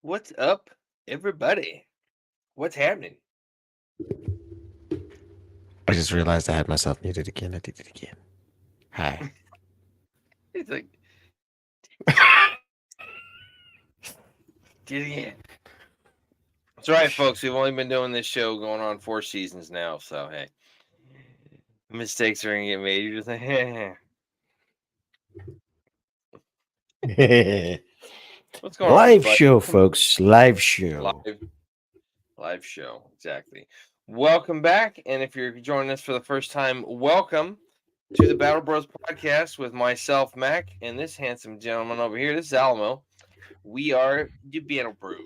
What's up, everybody? What's happening? I just realized I had myself muted again. I did it again. Hi. It's like, did it again. That's right, folks. We've only been doing this show going on 4 seasons now, so hey, mistakes are gonna get made. You're just like, what's going on, Live everybody? show, folks. Live show. Live, live show, exactly. Welcome back, and if you're joining us for the first time, welcome to the Battle Bros podcast with myself, Mac, and this handsome gentleman over here. This is Alamo. We are the Battle Bros.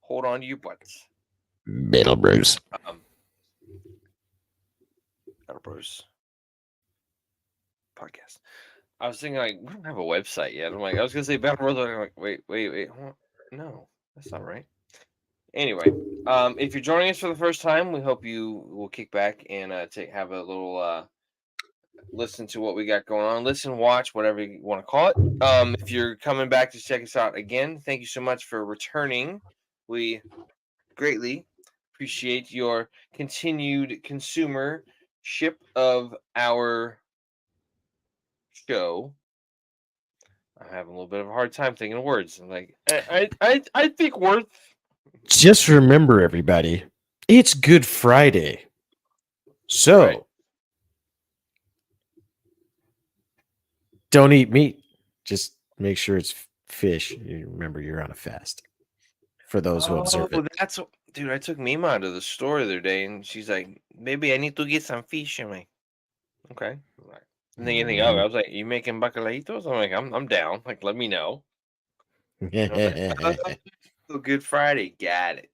Hold on to your butts. Battle Bros. Um, Battle Bros podcast. I was thinking like we don't have a website yet. I'm like I was gonna say Battle Bros. I'm like wait. Hold on. No, that's not right. Anyway, if you're joining us for the first time, we hope you will kick back and have a little listen to what we got going on. Listen, watch, whatever you want to call it. If you're coming back to check us out again, thank you so much for returning. We greatly appreciate your continued consumership of our show. I'm having a little bit of a hard time thinking of words. I'm like, I think words. Just remember, everybody, it's Good Friday. That's right. So, don't eat meat. Just make sure it's fish. You remember, you're on a fast. For those who Oh, observe it. dude. I took Mima to the store the other day, and she's like, "Baby, I need to get some fish." I'm like, "Okay." I'm like, and then you think, "Oh," I was like, "You making bacalaitos?" I'm like, "I'm down. Like, let me know." And I was like, "Oh, Good Friday. Got it.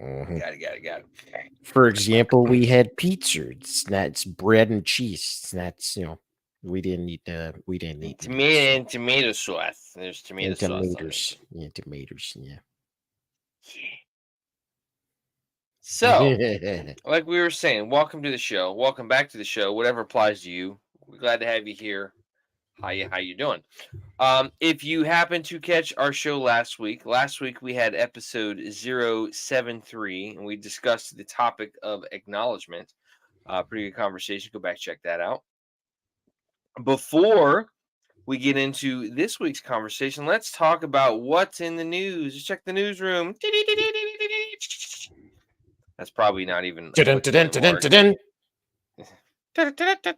Mhm. Got it." For example, we had pizza. It's bread and cheese. It's not, we didn't eat meat. Tomato So and tomato sauce. There's tomato and sauce on it. tomatoes. Yeah, tomatoes. So, Yeah. like we were saying, welcome to the show. Welcome back to the show. Whatever applies to you. We're glad to have you here. How you doing? If you happen to catch our show last week we had episode 073 and we discussed the topic of acknowledgement. Pretty good conversation. Go back, check that out. Before we get into this week's conversation, let's talk about what's in the news. Just check the newsroom. That's probably not even Dun, applicable dun, dun, dun, anymore. dun, dun.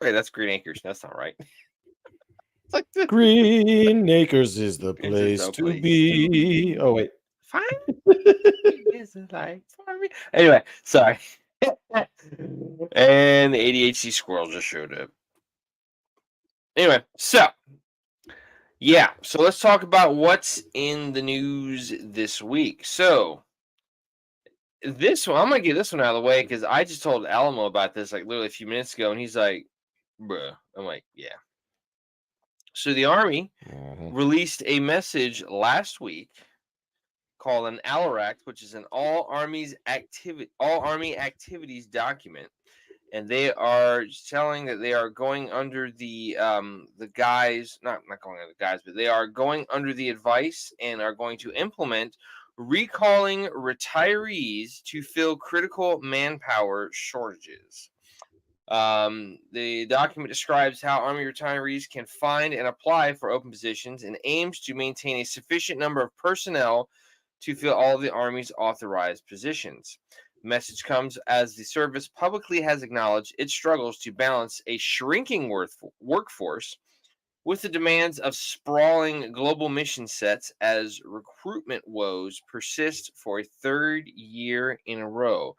Wait, that's Green Acres. That's not right. It's like the Green Acres is the This is place a to place to be. be. Oh wait. Fine. Is it like for me? Anyway, sorry. And the ADHD squirrel just showed up. Anyway, so let's talk about what's in the news this week. So this one, I'm gonna get this one out of the way because I just told Alamo about this like literally a few minutes ago, and he's like, "Bruh," I'm like, "Yeah." So the Army Mhm. released a message last week called an ALARACT, which is an all Army activities document, and they are telling that they are going under the guise, not going under the guise, but they are going under the advice and are going to implement recalling retirees to fill critical manpower shortages. The document describes how Army retirees can find and apply for open positions and aims to maintain a sufficient number of personnel to fill all of the Army's authorized positions. The message comes as the service publicly has acknowledged its struggles to balance a shrinking workforce with the demands of sprawling global mission sets as recruitment woes persist for a third year in a row.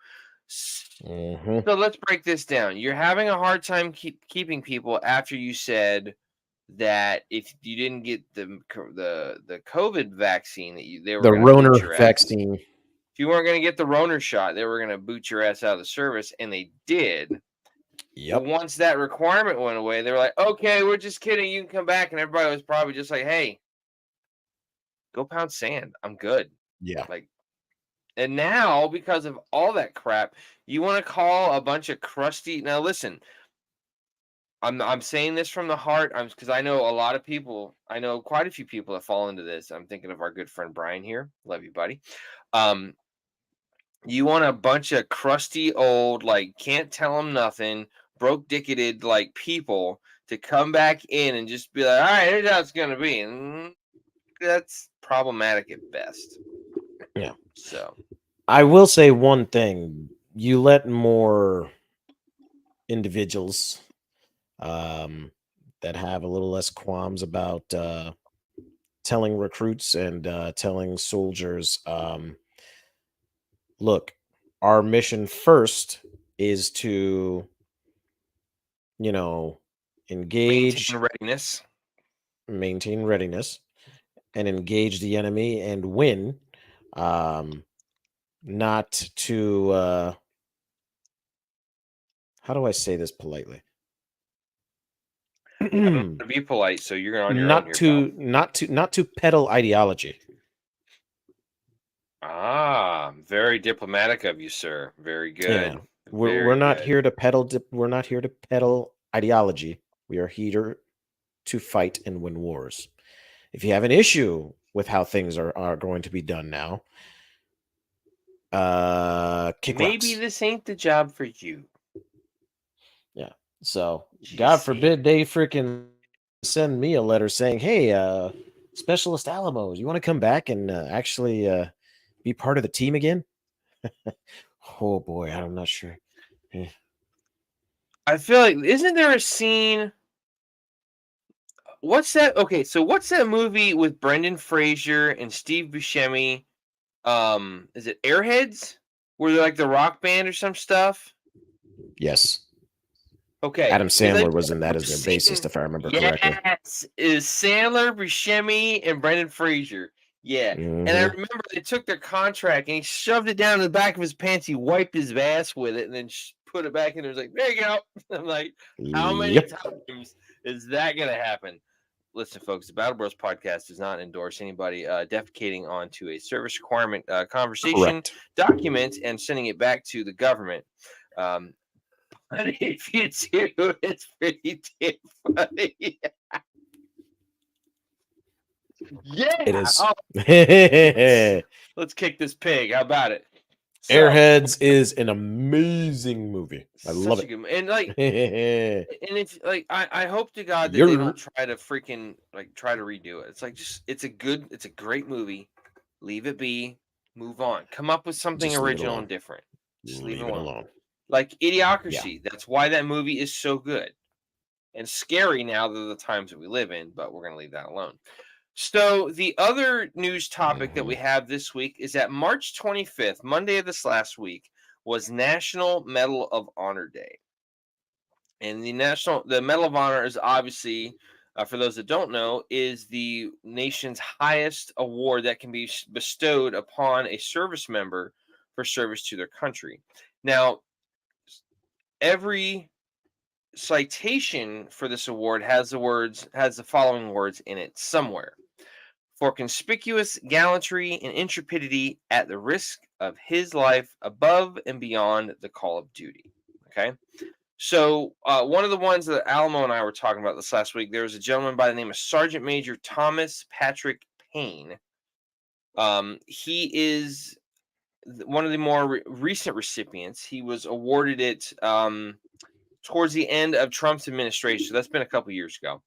Mhm. So let's break this down. You're having a hard time keeping people after you said that if you didn't get the COVID vaccine they were The going to boot Roner your ass. vaccine. If you weren't going to get the Roner shot, they were going to boot your ass out of the service, and they did. Well, Yep. once that requirement went away, they were like, "Okay, we're just kidding. You can come back." And everybody was probably just like, "Hey, go pound sand. I'm good." Yeah. Like, and now because of all that crap, you want to call a bunch of crusty. Now listen, I'm saying this from the heart. Because I know a lot of people. I know quite a few people that fall into this. I'm thinking of our good friend Brian here. Love you, buddy. Um, you want a bunch of crusty old, like can't tell them nothing, broke dicketed like people to come back in and just be like, all right, here's how it's gonna be. And that's problematic at best. Yeah. So I will say one thing. You let more individuals that have a little less qualms about telling recruits and telling soldiers, look, our mission first is to, you know, maintain engage, readiness. maintain readiness, and engage the enemy and win. Um, not to, how do I say this politely? I don't know how to be polite, so you're on your own not here, pal. to not to peddle ideology. Ah, very diplomatic of you, sir. Very Yeah, good. we're Very not good. here to peddle. We're not here to peddle ideology. We are here to fight and win wars. If you have an issue with how things are going to be done now, kick Maybe rocks. this ain't the job for you. Yeah. So God Just saying. forbid they freaking send me a letter saying, "Hey, Specialist Alamos, you want to come back and actually be part of the team again?" Oh boy, I'm not sure. Eh. I feel like isn't there a scene? What's that? Okay, so what's that movie with Brendan Fraser and Steve Buscemi? Is it Airheads? Where they're like the rock band or some stuff? Yes. Okay, Adam is that Sandler was in that as their bassist, scene? if I remember correctly. Yes, is Sandler, Buscemi, and Brendan Fraser. Yeah, and I Hmm. remember they took their contract and he shoved it down in the back of his pants. He wiped his ass with it and then put it back in. There was like, there you go. I'm like, how many Yep. times is that gonna happen? Listen, folks, the Battle Bros podcast does not endorse anybody defecating onto a service requirement conversation Correct. document and sending it back to the government. Um, but if you do, it's pretty damn funny. It Yeah. is. Oh, let's, let's kick this pig. How about it? So Airheads is an amazing movie. I love such a good and like it. and if like I hope to God that they You're don't try to freaking like try to redo it. It's like just it's a great movie. Leave it be. Move on. Come up with something just leave it original alone. and different. Just leave it Leave it alone. alone. Like Yeah. Idiocracy. That's why that movie is so good and scary now that the times that we live in, but we're gonna leave that alone. So the other news topic that Hmm. we have this week is that March 25th, Monday of this last week, was National Medal of Honor Day. And the Medal of Honor is obviously, for those that don't know, is the nation's highest award that can be bestowed upon a service member for service to their country. Now, every citation for this award has the following words in it somewhere: for conspicuous gallantry and intrepidity at the risk of his life above and beyond the call of duty. Okay. So one of the ones that Alamo and I were talking about this last week, there was a gentleman by the name of Sergeant Major Thomas Patrick Payne. He is one of the more recent recipients. He was awarded it towards the end of Trump's administration. So that's been a couple years ago.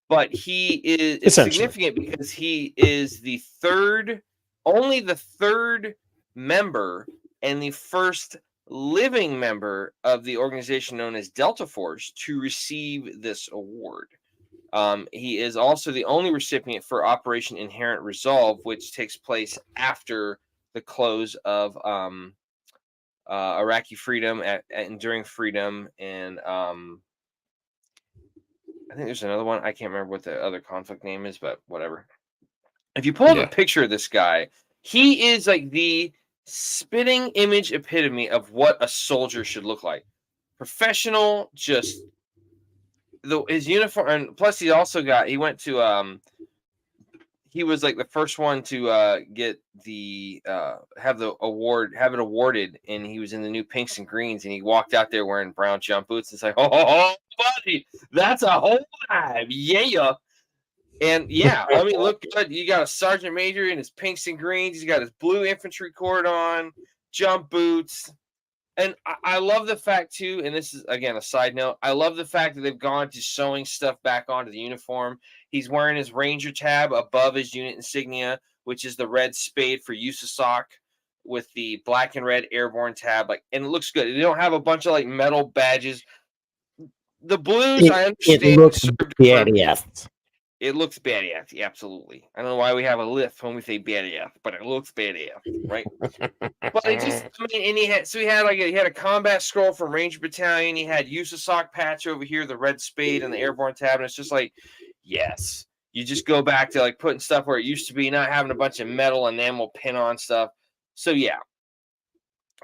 But it's Essentially. significant because he is only the third member and the first living member of the organization known as Delta Force to receive this award. He is also the only recipient for Operation Inherent Resolve, which takes place after the close of Iraqi freedom, at Enduring Freedom, and I think there's another one. I can't remember what the other conflict name is, but whatever. If you pull up a Yeah. picture of this guy, he is like the spitting image epitome of what a soldier should look like. Professional, just his uniform, and plus he went to he was like the first one to get the have it awarded, and he was in the new pinks and greens, and he walked out there wearing brown jump boots. It's like, oh, buddy, that's a whole vibe, yeah. And yeah, I mean, look good. You got a sergeant major in his pinks and greens. He's got his blue infantry cord on, jump boots. And I love the fact too, and this is again a side note. I love the fact that they've gone to sewing stuff back onto the uniform. He's wearing his Ranger tab above his unit insignia, which is the red spade for USASOC with the black and red airborne tab. Like, and it looks good. They don't have a bunch of like metal badges. The blues, I It understand, looks served badass. it looks badass, absolutely. I don't know why we have a lift when we say badass, but it looks badass, right? But it just, I mean, and he had a combat scroll from Ranger Battalion. He had USASOC patch over here, the red spade and the airborne tab, and it's just like, yes, you just go back to like putting stuff where it used to be, not having a bunch of metal enamel pin on stuff. So yeah.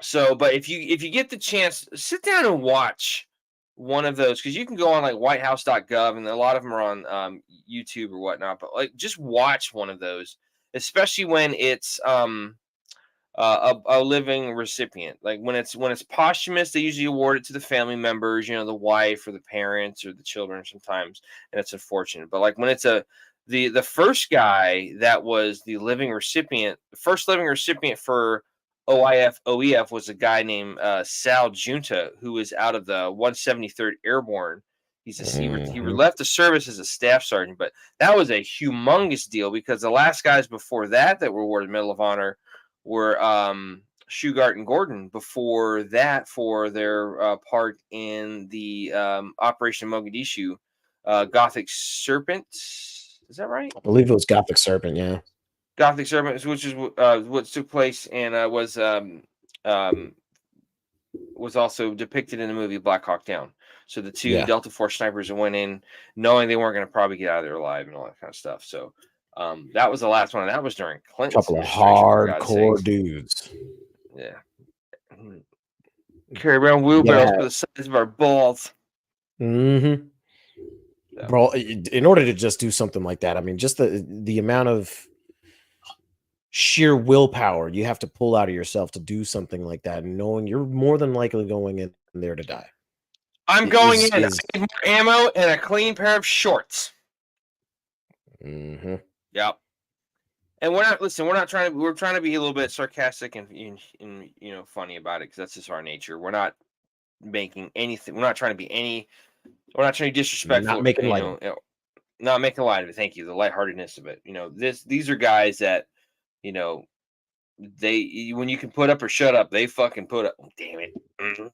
So, but if you get the chance, sit down and watch one of those, because you can go on like whitehouse.gov, and a lot of them are on YouTube or whatnot, but like just watch one of those, especially when it's a living recipient. Like when it's posthumous, they usually award it to the family members, you know, the wife or the parents or the children sometimes, and it's unfortunate. But like when it's the first guy that was the first living recipient for OEF was a guy named Sal Junta, who was out of the 173rd Airborne. He left the service as a staff sergeant, but that was a humongous deal, because the last guys before that were awarded Medal of Honor were Shugart and Gordon, before that, for their part in the Operation Mogadishu, Gothic Serpent. Is that right? I believe it was Gothic Serpent, yeah. Gothic Serpent, which is what took place and was also depicted in the movie Black Hawk Down. So the two Delta Force snipers went in knowing they weren't going to probably get out of there alive and all that kind of stuff. So that was the last one. And that was during Clinton's administration. A couple of hardcore dudes. Yeah. Carry around wheelbarrows for the size of our balls. Mm-hmm. So. Bro, in order to just do something like that, I mean, just the amount of sheer willpower you have to pull out of yourself to do something like that, and knowing you're more than likely going in there to die. I'm going in. I need more ammo and a clean pair of shorts. Mm-hmm. Yep. And we're trying to be a little bit sarcastic and funny about it, because that's just our nature. We're not making anything. We're not trying to be disrespectful. Not making light. Not making light of it. Thank you. The lightheartedness of it. These are guys that, when you can put up or shut up, they fucking put up. Oh, damn it. Mm-hmm.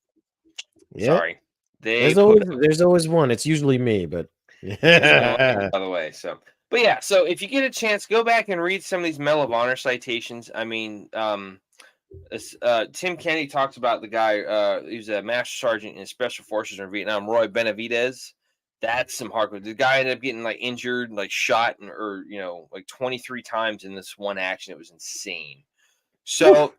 Yep. Sorry. There's always one. It's usually me, but by the way. So, but yeah. So if you get a chance, go back and read some of these Medal of Honor citations. I mean, Tim Kennedy talks about the guy. He was a master sergeant in Special Forces in Vietnam, Roy Benavidez. That's some hardcore. The guy ended up getting like injured, like shot, or like 23 times in this one action. It was insane. So,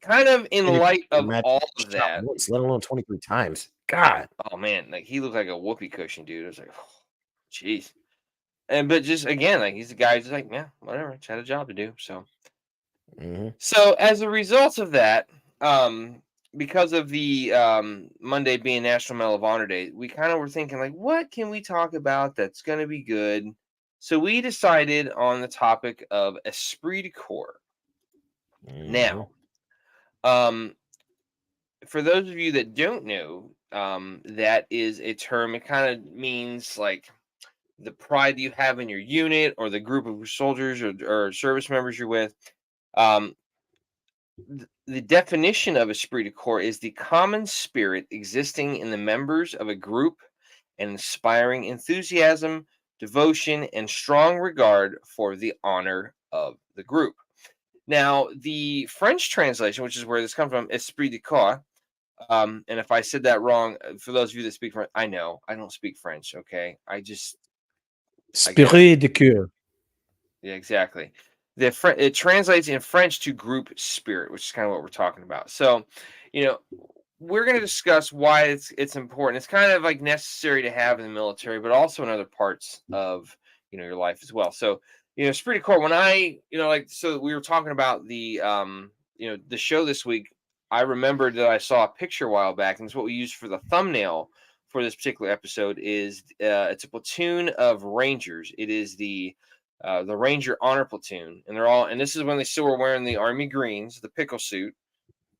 kind of in light of all of that, once, let alone 23 times. God. Oh man, like he looked like a whoopee cushion, dude. I was like, jeez. But just again, like he's the guy who's like, yeah, whatever. Just had a job to do. So, So as a result of that, because of the Monday being National Medal of Honor Day, we kind of were thinking like, what can we talk about that's going to be good? So we decided on the topic of Esprit De Corps. Now, for those of you that don't know, that is a term. It kind of means like the pride you have in your unit or the group of soldiers or service members you're with. The definition of Esprit De Corps is the common spirit existing in the members of a group and inspiring enthusiasm, devotion, and strong regard for the honor of the group. Now, the French translation, which is where this comes from, Esprit De Corps, and if I said that wrong, for those of you that speak French, I know I don't speak French. Okay, Espirit De Corps. Yeah, exactly. It translates in French to group spirit, which is kind of what we're talking about. So, we're going to discuss why it's important. It's kind of like necessary to have in the military, but also in other parts of your life as well. So, Espirit De Corps, when I, like, so we were talking about the show this week. I remembered that I saw a picture a while back, and it's what we used for the thumbnail for this particular episode. Is it's a platoon of Rangers. It is the Ranger Honor Platoon, and and this is when they still were wearing the Army greens, the pickle suit.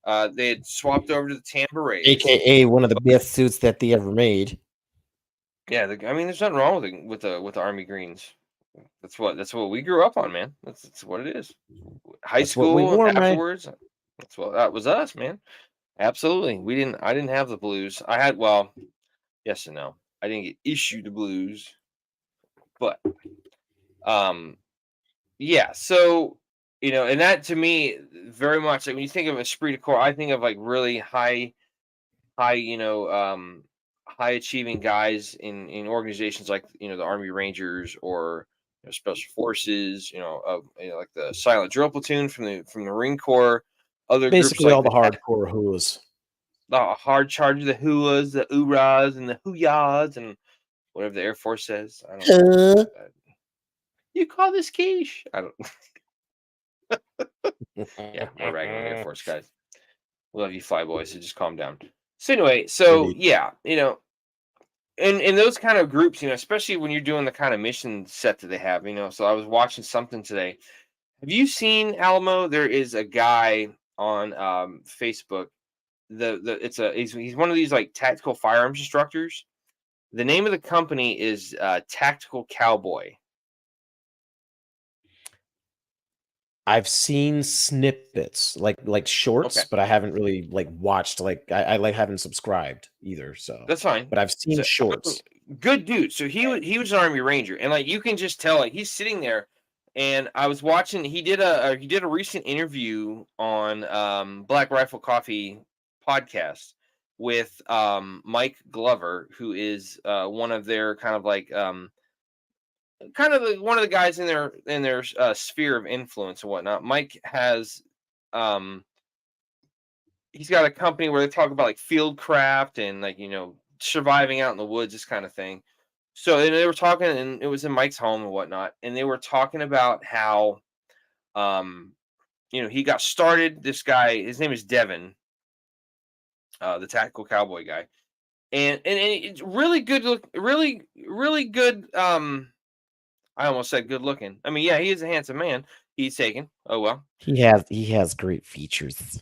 They had swapped over to the tan berets. AKA one of the best suits that they ever made. Yeah, I mean, there's nothing wrong with the Army greens. That's what we grew up on, man. That's what it is. High That's what we school wore, man. afterwards. That was us, man. Absolutely. I didn't have the blues. I had, well, yes and no. I didn't get issued the blues, but um yeah, so and that to me very much, like, when you think of Esprit De Corps, I think of like really high, high achieving guys in organizations like the Army Rangers, or Special Forces, like the Silent Drill Platoon from the Marine Corps, other groups Basically, like all the that. hardcore who's. The hard charge of the Huas, the Uras, and the Huyas, and whatever the Air Force says. I don't know. Huh? You call this quiche? I don't. Yeah, we're ragging on the Air Force guys. Love you, fly boys. So just calm down. So anyway, so Indeed. yeah, in those kind of groups, especially when you're doing the kind of mission set that they have, So I was watching something today. Have you seen Alamo? There is a guy on Facebook. He's one of these like tactical firearms instructors. The name of the company is Tactical Cowboy. I've seen snippets, like shorts, Okay, but I haven't really like watched. Like I like haven't subscribed either. So, that's fine. but I've seen So, shorts. good dude. So he was an Army Ranger, and like you can just tell, like he's sitting there. And I was watching. He did a recent interview on Black Rifle Coffee podcast with Mike Glover, who is one of their kind of like one of the guys in their sphere of influence and whatnot. Mike has um he's got a company where they talk about like field craft and like surviving out in the woods, this kind of thing. So and they were talking, and it was in Mike's home and whatnot, and they were talking about how um he got started. This guy, his name is Devin, the tactical cowboy guy, and it's really good look, really good. I almost said good looking. I mean, yeah, he is a handsome man. He's taken. Oh well. He has great features.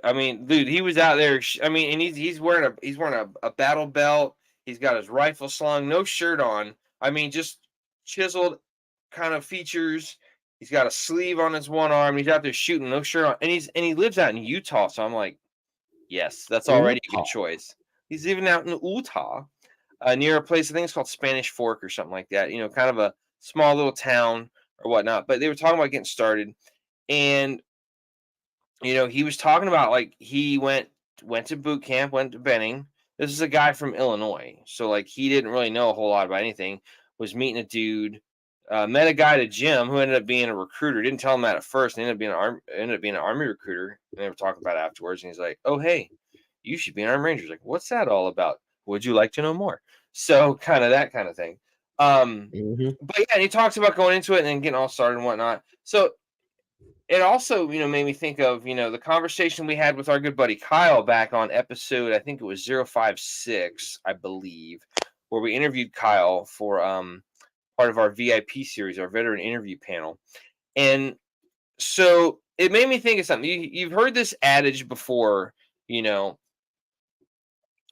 I mean, dude, he was out there. I mean, and he's wearing a battle belt. He's got his rifle slung, no shirt on. I mean, just chiseled kind of features. He's got a sleeve on his one arm. He's out there shooting, no shirt on, and he lives out in Utah. So I'm like, yes, that's already a good Utah. choice. He's even out in Utah, near a place, I think it's called Spanish Fork or something like that. Kind of a small little town or whatnot. But they were talking about getting started, and he was talking about like he went to boot camp, went to Benning. This is a guy from Illinois, so like he didn't really know a whole lot about anything. Was meeting a dude, met a guy at a gym who ended up being a recruiter. Didn't tell him that at first. And ended up being an army recruiter. And they were talking about it afterwards. And he's like, "Oh hey, you should be an Army Ranger." Like, what's that all about? Would you like to know more? So kind of that kind of thing. Hmm. But yeah, and he talks about going into it and then getting all started and whatnot. So it also, made me think of, the conversation we had with our good buddy Kyle back on episode, I think it was 056, I believe, where we interviewed Kyle for part of our VIP series, our veteran interview panel. And so it made me think of something. You've heard this adage before, and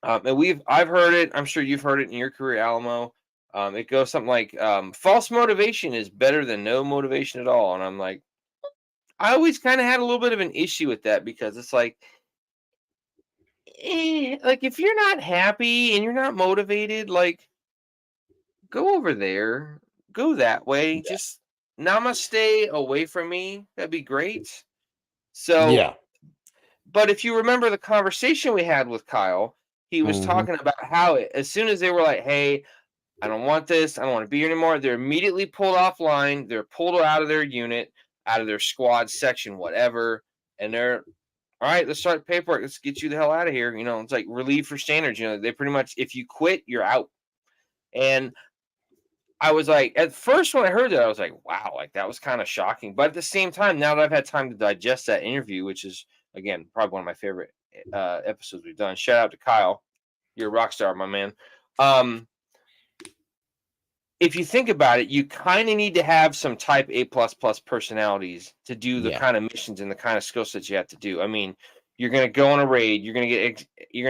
I've heard it. I'm sure you've heard it in your career, Alamo. It goes something like, false motivation is better than no motivation at all. And I'm like, I always kind of had a little bit of an issue with that, because it's like, like if you're not happy and you're not motivated, like go over there, go that way. Yeah. Just namaste away from me. That'd be great. So, Yeah. but if you remember the conversation we had with Kyle, he was Hmm. talking about how as soon as they were like, "Hey, I don't want this. I don't want to be here anymore," they're immediately pulled offline. They're pulled out of their unit, out of their squad section, whatever, and they're all right. Let's start paperwork. Let's get you the hell out of here. It's like relieve for standards. They pretty much, if you quit, you're out. And I was like, at first when I heard that, I was like, wow, like that was kind of shocking. But at the same time, now that I've had time to digest that interview, which is again probably one of my favorite episodes we've done. Shout out to Kyle, you're a rock star, my man. Um, if you think about it, you kind of need to have some type A plus plus personalities to do the Yeah, kind of missions and the kind of skill sets you have to do. I mean, you're gonna go on a raid, you're gonna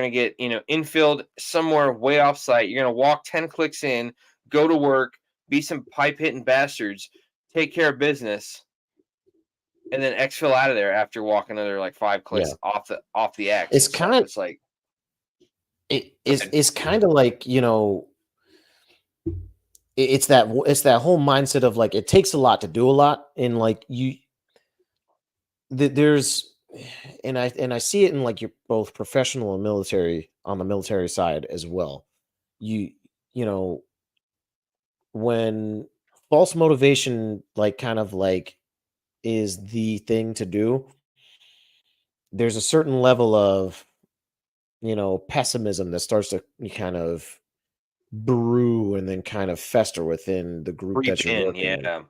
get infield somewhere way off site. You're gonna walk 10 clicks in, go to work, be some pipe hitting bastards, take care of business, and then exfil out of there after walking another like 5 clicks yeah. off the X It's and stuff. kind It's like, it go is ahead. it's kind of like, it's that whole mindset of like it takes a lot to do a lot, and like there's and I see it in like your both professional and military on the military side as well. You you know when false motivation like kind of like is the thing to do, there's a certain level of pessimism that starts to kind of brew and then kind of fester within the group Creep that you're in, working in. yeah.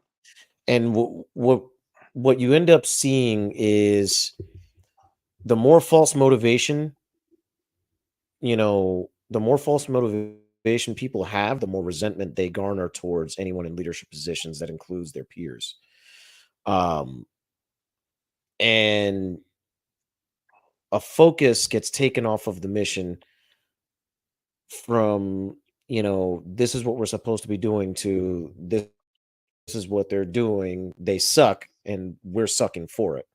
And what you end up seeing is the more false motivation, the more false motivation people have, the more resentment they garner towards anyone in leadership positions that includes their peers. Um, and a focus gets taken off of the mission from, this is what we're supposed to be doing to this is what they're doing. They suck and we're sucking for it.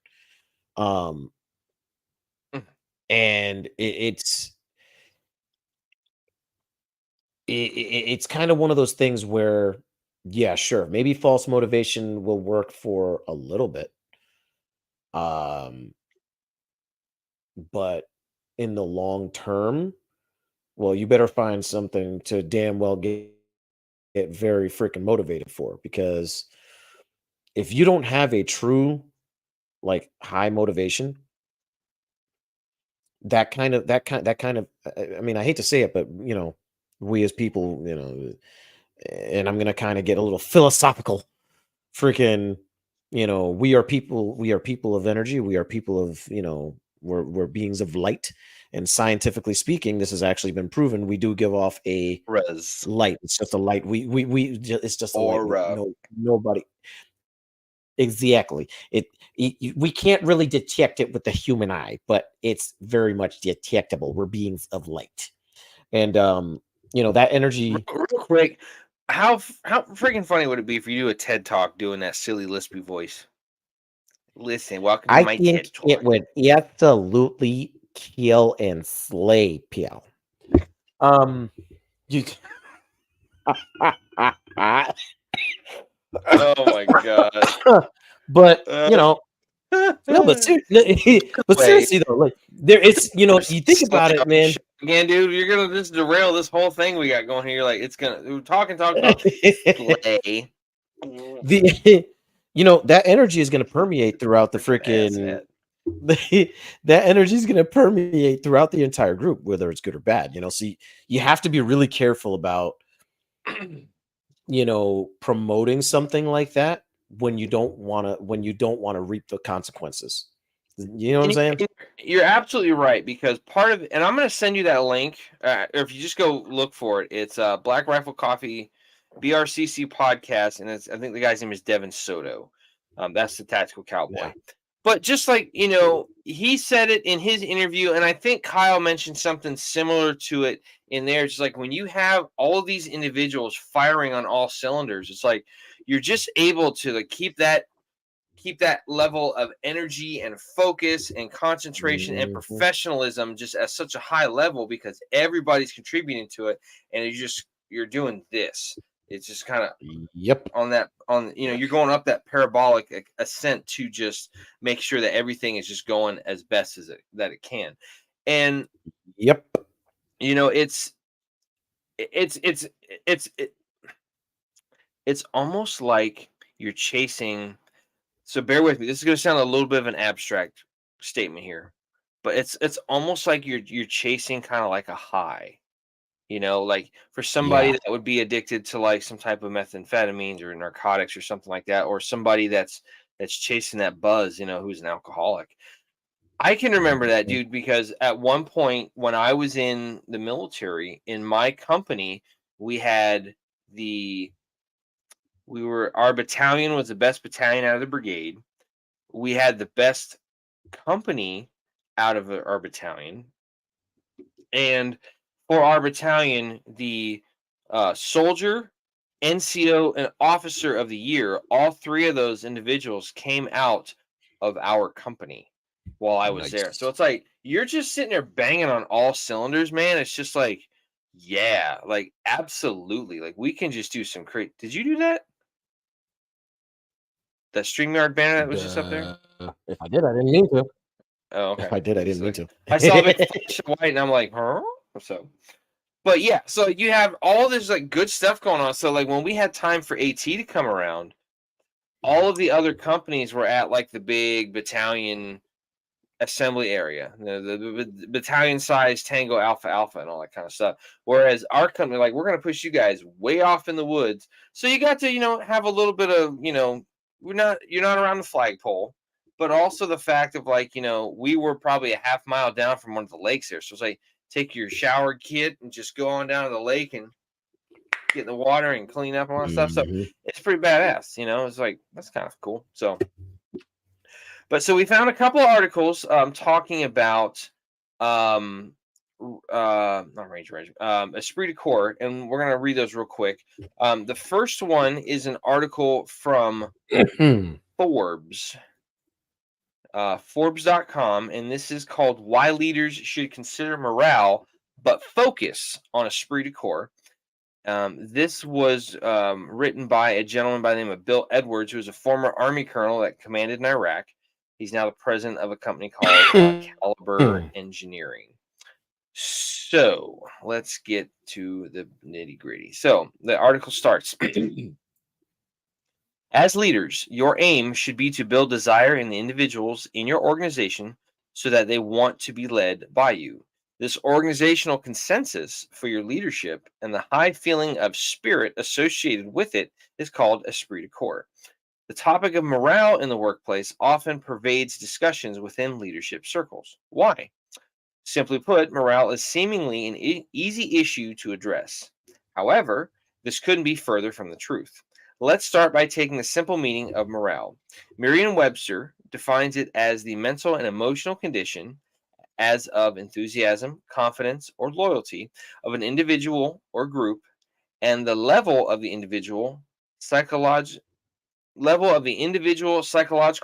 Um, Mm. and it's kind of one of those things where, yeah, sure, maybe false motivation will work for a little bit. Um, but in the long term, well, you better find something to damn well get very freaking motivated for, because if you don't have a true like high motivation, I mean, I hate to say it, but we as people, and I'm gonna kind of get a little philosophical. Freaking, we are people of energy. We are people of, we're beings of light. And scientifically speaking, this has actually been proven. We do give off a Res light. It's just a light. It's just a light. aura. No, nobody. Exactly. We can't really detect it with the human eye, but it's very much detectable. We're beings of light. And that energy. Real quick, how freaking funny would it be if you do a TED talk doing that silly lispy voice? Listen, welcome to I my think TED it talk. would absolutely kill and slay PL. You Oh my god. but Uh, no, but but wait, seriously though, like there it's you think slay about it, on the man. show again, dude. You're gonna just derail this whole thing we got going here. You're like, it's gonna we're talking about slay. The that energy is going to permeate throughout the Freaking ass freaking hat. that energy is going to permeate throughout the entire group, whether it's good or bad. So you have to be really careful about promoting something like that when you don't want to reap the consequences. You know what I'm And saying? you're absolutely right, because part of, and I'm going to send you that link, or if you just go look for it, it's Black Rifle Coffee BRCC podcast, and I think the guy's name is Devin Soto. That's the Tactical Yeah. Cowboy. But just like he said it in his interview, and I think Kyle mentioned something similar to it in there. Just like when you have all of these individuals firing on all cylinders, it's like you're just able to like keep that level of energy and focus and concentration and Mhm. professionalism just at such a high level, because everybody's contributing to it, and you're doing this. It's just kind of Yep. on you're going up that parabolic ascent to just make sure that everything is just going as best as it can. And Yep. you know it's it's it's it, it's almost like you're chasing. So bear with me. This is going to sound a little bit of an abstract statement here, but it's almost like you're chasing kind of like a high. You know, like for somebody Yeah. that would be addicted to like some type of methamphetamines or narcotics or something like that, or somebody that's chasing that buzz, who's an alcoholic. I can remember that, Mhm. dude, because at one point when I was in the military, in my company, we had the our battalion was the best battalion out of the brigade. We had the best company out of our battalion. And for our battalion, the soldier, NCO, and officer of the year, all three of those individuals came out of our company while I was there. So Nice. it's like you're just sitting there banging on all cylinders, man. It's just like, yeah, like absolutely. Like we can just do some great. Did you do that? That StreamYard banner that was just up there? If I did, I didn't mean to. Oh, If okay. I did, I It's didn't mean like to. I saw a big flash of white and I'm like, huh? So but yeah, so you have all this like good stuff going on. So like when we had time for AT to come around, all of the other companies were at like the big battalion assembly area, the battalion size Tango Alpha Alpha and all that kind of stuff. Whereas our company, like, we're going to push you guys way off in the woods, so you got to have a little bit of you're not around the flagpole, but also the fact of like we were probably a half mile down from one of the lakes there, so it's like take your shower kit and just go on down to the lake and get in the water and clean up and all that stuff. So Mhm. it's pretty badass, it's like that's kind of cool. So but so we found a couple of articles talking about um, not range range esprit de corps, and we're gonna read those real quick. The first one is an article from Forbes, Forbes.com, and this is called "Why Leaders Should Consider Morale But Focus on Esprit de Corps." This was written by a gentleman by the name of Bill Edwards, who was a former Army colonel that commanded in Iraq. He's now the president of a company called Caliber Engineering. So let's get to the nitty gritty. So the article starts. As leaders, your aim should be to build desire in the individuals in your organization so that they want to be led by you. This organizational consensus for your leadership and the high feeling of spirit associated with it is called esprit de corps. The topic of morale in the workplace often pervades discussions within leadership circles. Why? Simply put, morale is seemingly an easy issue to address. However, this couldn't be further from the truth. Let's start by taking the simple meaning of morale. Merriam-Webster defines it as the mental and emotional condition as of enthusiasm, confidence, or loyalty of an individual or group, and the level of the individual psychological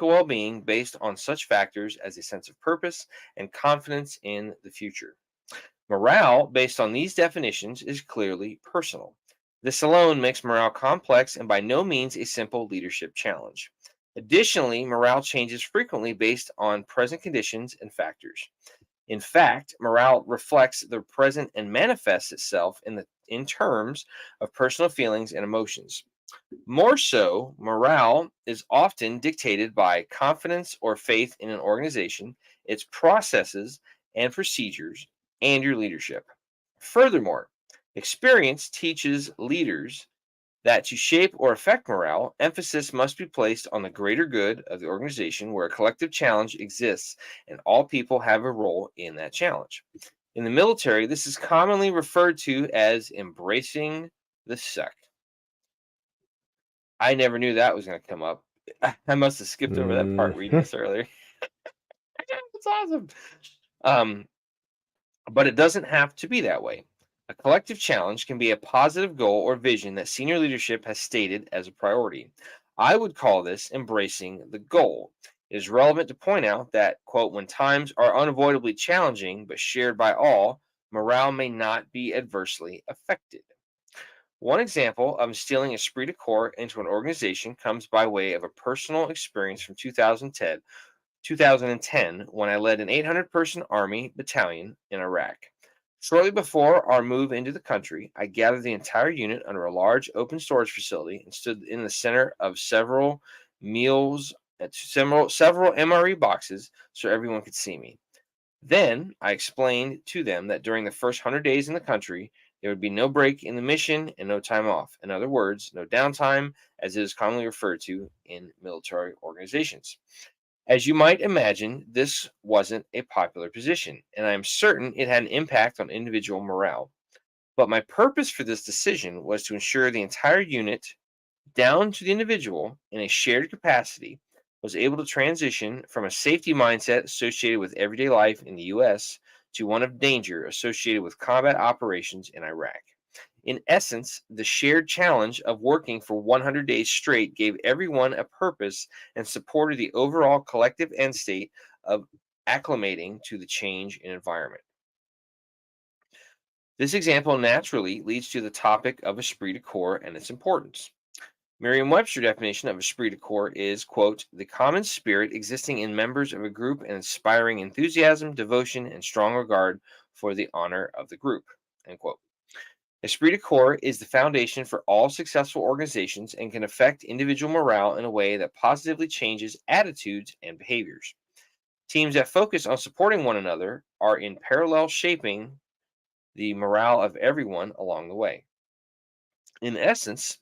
well-being based on such factors as a sense of purpose and confidence in the future. Morale, based on these definitions, is clearly personal. This alone makes morale complex and by no means a simple leadership challenge. Additionally, morale changes frequently based on present conditions and factors. In fact, morale reflects the present and manifests itself in terms of personal feelings and emotions. More so, morale is often dictated by confidence or faith in an organization, its processes and procedures, and your leadership. Furthermore, experience teaches leaders that to shape or affect morale, emphasis must be placed on the greater good of the organization where a collective challenge exists and all people have a role in that challenge. In the military, this is commonly referred to as embracing the suck. I never knew that was gonna come up. I must have skipped over that part reading Mhm. this earlier. It's awesome. Um, but it doesn't have to be that way. A collective challenge can be a positive goal or vision that senior leadership has stated as a priority. I would call this embracing the goal. It is relevant to point out that, quote, when times are unavoidably challenging but shared by all, morale may not be adversely affected. One example of instilling esprit de corps into an organization comes by way of a personal experience from 2010 when I led an 800-person Army battalion in Iraq. Shortly before our move into the country, I gathered the entire unit under a large open storage facility and stood in the center of several meals at several MRE boxes so everyone could see me. Then I explained to them that during the first 100 days in the country, There would be no break in the mission and no time off. In other words, no downtime, as it is commonly referred to in military organizations. As you might imagine, this wasn't a popular position, and I am certain it had an impact on individual morale. But my purpose for this decision was to ensure the entire unit, down to the individual, in a shared capacity, was able to transition from a safety mindset associated with everyday life in the U.S. to one of danger associated with combat operations in Iraq. In essence, the shared challenge of working for 100 days straight gave everyone a purpose and supported the overall collective end state of acclimating to the change in environment. This example naturally leads to the topic of esprit de corps and its importance. Merriam-Webster definition of esprit de corps is, quote, the common spirit existing in members of a group and inspiring enthusiasm, devotion, and strong regard for the honor of the group, end quote. Esprit de corps is the foundation for all successful organizations and can affect individual morale in a way that positively changes attitudes and behaviors. Teams that focus on supporting one another are in parallel shaping the morale of everyone along the way. In essence,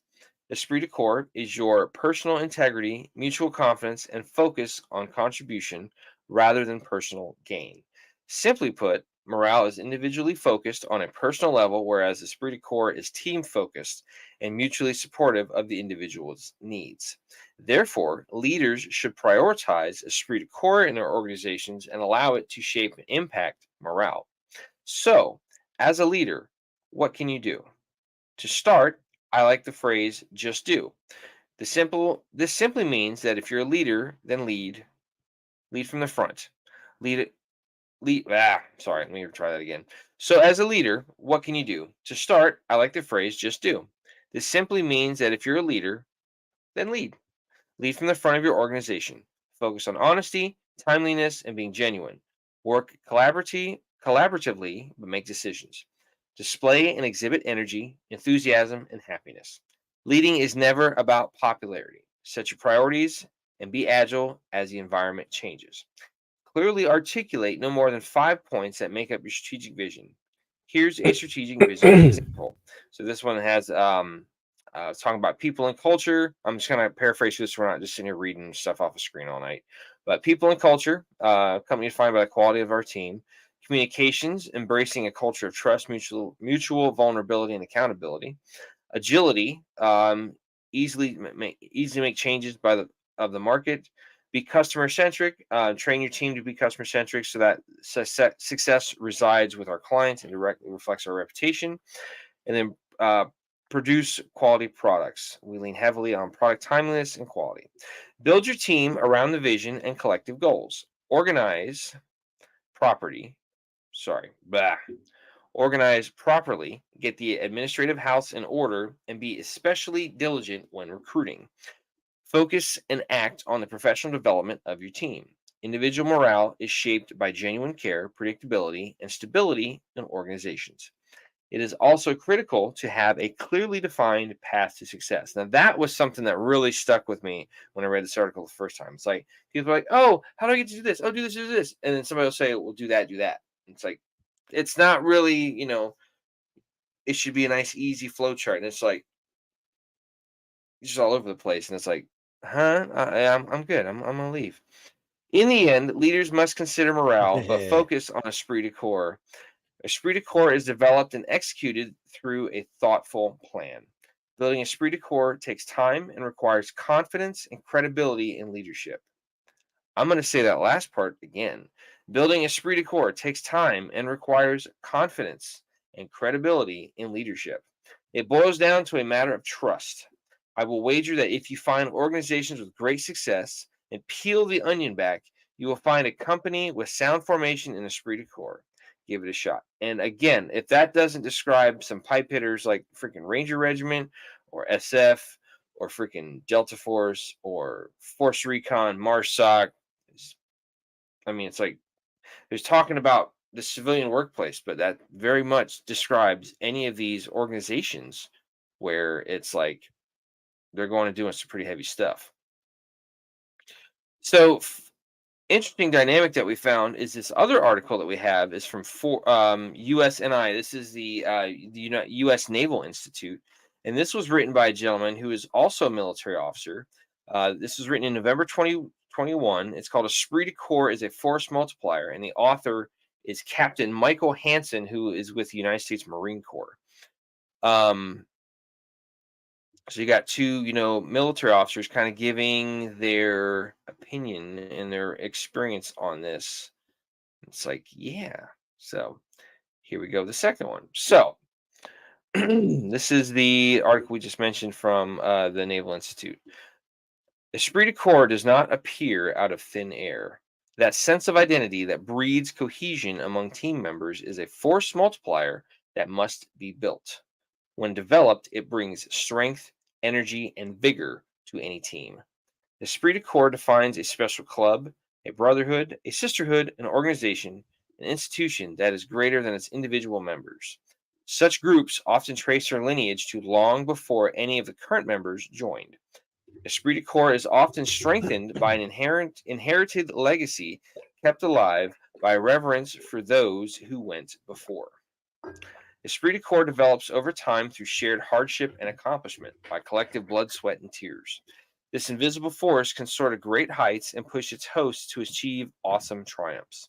esprit de corps is your personal integrity, mutual confidence, and focus on contribution rather than personal gain. Simply put, morale is individually focused on a personal level, whereas esprit de corps is team focused and mutually supportive of the individual's needs. Therefore, leaders should prioritize esprit de corps in their organizations and allow it to shape and impact morale. So, as a leader, what can you do? To start, I like the phrase just do. This simply means that if you're a leader, then lead from the front. Lead sorry, let me try that again. So as a leader, what can you do? To start, I like the phrase just do. This simply means that if you're a leader, then lead. Lead from the front of your organization. Focus on honesty, timeliness, and being genuine. Work collaboratively, but make decisions. Display and exhibit energy, enthusiasm, and happiness. Leading is never about popularity. Set your priorities and be agile as the environment changes. Clearly articulate no more than 5 points that make up your strategic vision. Here's a strategic vision example. So this one has it's talking about people and culture. I'm just gonna paraphrase this. We're not just sitting here reading stuff off a screen all night. But people and culture, company defined by the quality of our team. Communications, embracing a culture of trust, mutual vulnerability, and accountability. Agility, easily make changes by the of the market. Be customer centric. Train your team to be customer centric so that success resides with our clients and directly reflects our reputation. And then produce quality products. We lean heavily on product timeliness and quality. Build your team around the vision and collective goals. Property. Sorry, blah. Organize properly, get the administrative house in order, and be especially diligent when recruiting. Focus and act on the professional development of your team. Individual morale is shaped by genuine care, predictability, and stability in organizations. It is also critical to have a clearly defined path to success. Now, that was something that really stuck with me when I read this article the first time. It's like people are like, "Oh, how do I get to do this? Oh, do this, do this," and then somebody will say, "Well, do that, do that." It's like it's not really, it should be a nice, easy flow chart, and it's like it's just all over the place, and it's like, huh? I'm good. I'm gonna leave. In the end, leaders must consider morale, but focus on esprit de corps. Esprit de corps is developed and executed through a thoughtful plan. Building esprit de corps takes time and requires confidence and credibility in leadership. I'm going to say that last part again. Building esprit de corps takes time and requires confidence and credibility in leadership. It boils down to a matter of trust. I will wager that if you find organizations with great success and peel the onion back, you will find a company with sound formation and esprit de corps. Give it a shot. And again, if that doesn't describe some pipe hitters like freaking Ranger Regiment or SF or freaking Delta Force or Force Recon, MARSOC, I mean, it's like there's talking about the civilian workplace, but that very much describes any of these organizations where it's like they're going to doing some pretty heavy stuff. So interesting dynamic that we found is this other article that we have is from USNI. This is the U.S. Naval Institute, and this was written by a gentleman who is also a military officer. This was written in November 2021. It's called "Esprit De Corps is a Force Multiplier," and the author is Captain Michael Hansen, who is with the United States Marine Corps. So you got two, military officers kind of giving their opinion and their experience on this. It's like, yeah. So here we go. The second one. So this is the article we just mentioned from the Naval Institute. Esprit de Corps does not appear out of thin air. That sense of identity that breeds cohesion among team members is a force multiplier that must be built. When developed, it brings strength, energy, and vigor to any team. Esprit de Corps defines a special club, a brotherhood, a sisterhood, an organization, an institution that is greater than its individual members. Such groups often trace their lineage to long before any of the current members joined. Esprit de Corps is often strengthened by an inherited legacy kept alive by reverence for those who went before. Esprit de Corps develops over time through shared hardship and accomplishment by collective blood, sweat, and tears. This invisible force can soar to great heights and push its hosts to achieve awesome triumphs.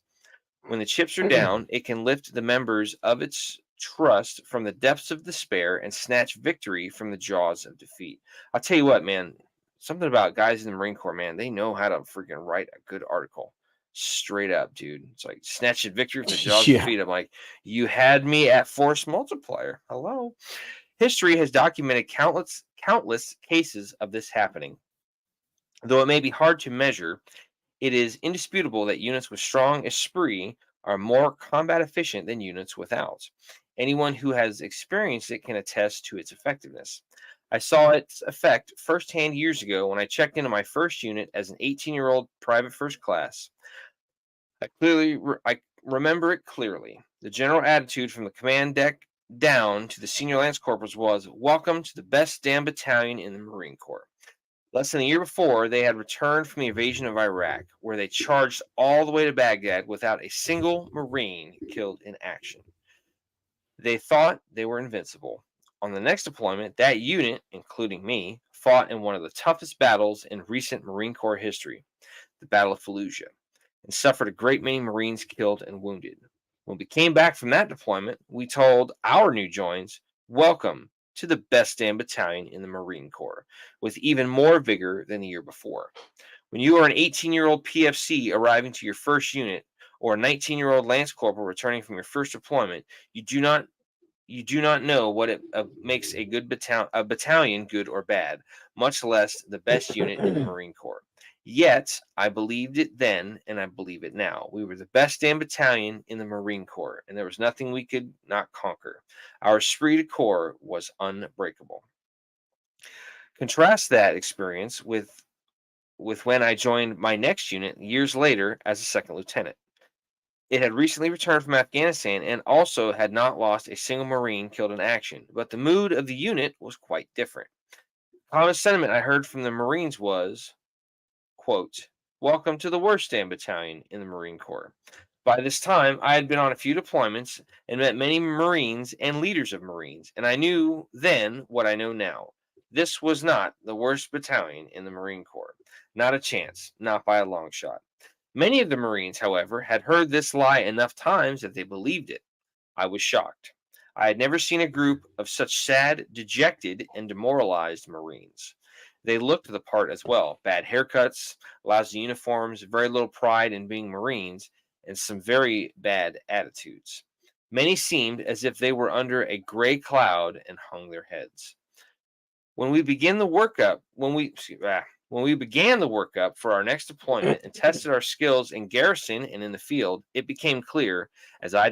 When the chips are down, it can lift the members of its trust from the depths of despair and snatch victory from the jaws of defeat. I'll tell you what, man, something about guys in the Marine Corps, man, they know how to freaking write a good article. Straight up, dude. It's like snatching victory from the jaws of Yeah. defeat. I'm like, you had me at force multiplier. Hello. History has documented countless cases of this happening. Though it may be hard to measure, it is indisputable that units with strong esprit are more combat efficient than units without. Anyone who has experienced it can attest to its effectiveness. I saw its effect firsthand years ago when I checked into my first unit as an 18-year-old private first class. I remember it clearly. The general attitude from the command deck down to the senior lance corporals was, "Welcome to the best damn battalion in the Marine Corps." Less than a year before, they had returned from the invasion of Iraq, where they charged all the way to Baghdad without a single Marine killed in action. They thought they were invincible. On the next deployment, that unit, including me, fought in one of the toughest battles in recent Marine Corps history, the Battle of Fallujah, and suffered a great many Marines killed and wounded. When we came back from that deployment, we told our new joins, "Welcome to the best damn battalion in the Marine Corps," with even more vigor than the year before. When you are an 18-year-old PFC arriving to your first unit, or a 19-year-old Lance Corporal returning from your first deployment, you do not know what it makes a good battalion good or bad, much less the best unit in the Marine Corps. Yet, I believed it then, and I believe it now. We were the best damn battalion in the Marine Corps, and there was nothing we could not conquer. Our esprit de corps was unbreakable. Contrast that experience with when I joined my next unit years later as a second lieutenant. It had recently returned from Afghanistan and also had not lost a single Marine killed in action, but the mood of the unit was quite different. Common sentiment I heard from the Marines was, quote, "Welcome to the worst damn battalion in the Marine Corps." By this time, I had been on a few deployments and met many Marines and leaders of Marines, and I knew then what I know now. This was not the worst battalion in the Marine Corps. Not a chance, not by a long shot. Many of the Marines, however, had heard this lie enough times that they believed it. I was shocked. I had never seen a group of such sad, dejected, and demoralized Marines. They looked the part as well. Bad haircuts, lousy uniforms, very little pride in being Marines, and some very bad attitudes. Many seemed as if they were under a gray cloud and hung their heads. When we began the workup, when we began the workup for our next deployment and tested our skills in garrison and in the field, it became clear, as I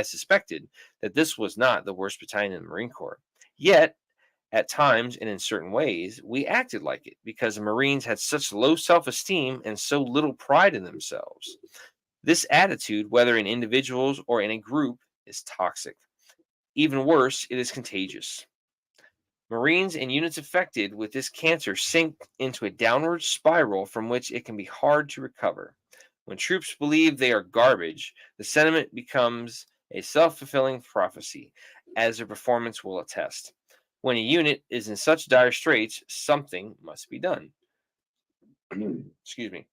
suspected, that this was not the worst battalion in the Marine Corps. Yet, at times and in certain ways, we acted like it because the Marines had such low self-esteem and so little pride in themselves. This attitude, whether in individuals or in a group, is toxic. Even worse, it is contagious. Marines and units affected with this cancer sink into a downward spiral from which it can be hard to recover. When troops believe they are garbage, the sentiment becomes a self-fulfilling prophecy, as their performance will attest. When a unit is in such dire straits, something must be done. Excuse me.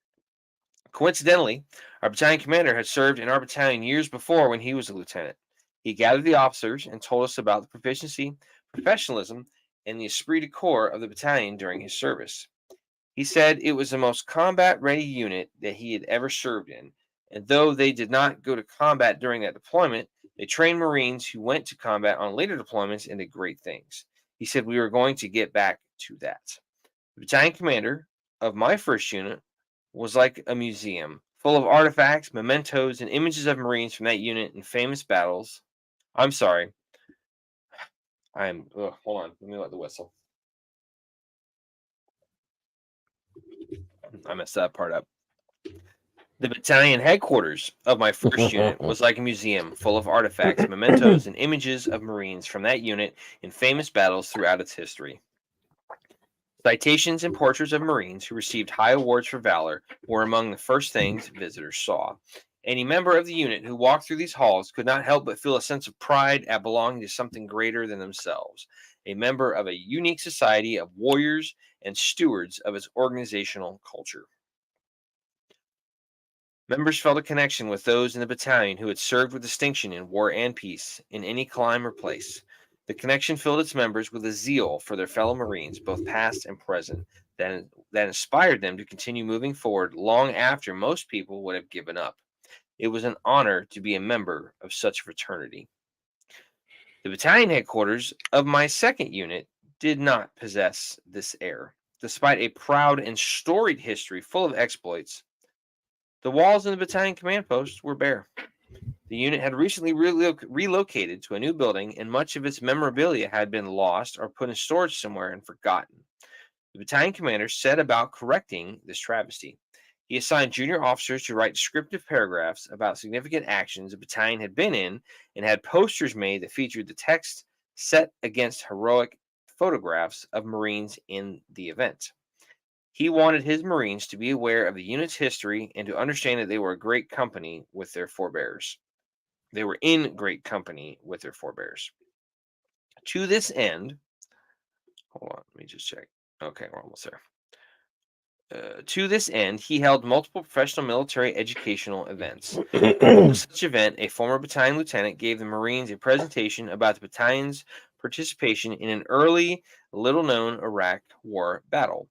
Coincidentally, our battalion commander had served in our battalion years before when he was a lieutenant. He gathered the officers and told us about the proficiency, professionalism, and the esprit de corps of the battalion during his service. He said it was the most combat ready unit that he had ever served in, and though they did not go to combat during that deployment, they trained Marines who went to combat on later deployments and did great things. He said we were going to get back to that. The battalion commander of my first unit was like a museum, full of artifacts, mementos, and images of Marines from that unit in famous battles. I'm sorry. Hold on. Let me let the whistle. I messed that part up. The battalion headquarters of my first unit was like a museum full of artifacts, mementos, and images of Marines from that unit in famous battles throughout its history. Citations and portraits of Marines who received high awards for valor were among the first things visitors saw. Any member of the unit who walked through these halls could not help but feel a sense of pride at belonging to something greater than themselves, a member of a unique society of warriors and stewards of its organizational culture. Members felt a connection with those in the battalion who had served with distinction in war and peace, in any clime or place. The connection filled its members with a zeal for their fellow Marines, both past and present, that inspired them to continue moving forward long after most people would have given up. It was an honor to be a member of such a fraternity. The battalion headquarters of my second unit did not possess this air. Despite a proud and storied history full of exploits, the walls in the battalion command post were bare. The unit had recently relocated to a new building, and much of its memorabilia had been lost or put in storage somewhere and forgotten. The battalion commander set about correcting this travesty. He assigned junior officers to write descriptive paragraphs about significant actions the battalion had been in and had posters made that featured the text set against heroic photographs of Marines in the event. He wanted his Marines to be aware of the unit's history and to understand that they were a great company with their forebears. They were in great company with their forebears. To this end, hold on, let me just check. Okay, we're almost there. To this end, he held multiple professional military educational events. At such event, a former battalion lieutenant gave the Marines a presentation about the battalion's participation in an early, little-known Iraq War battle.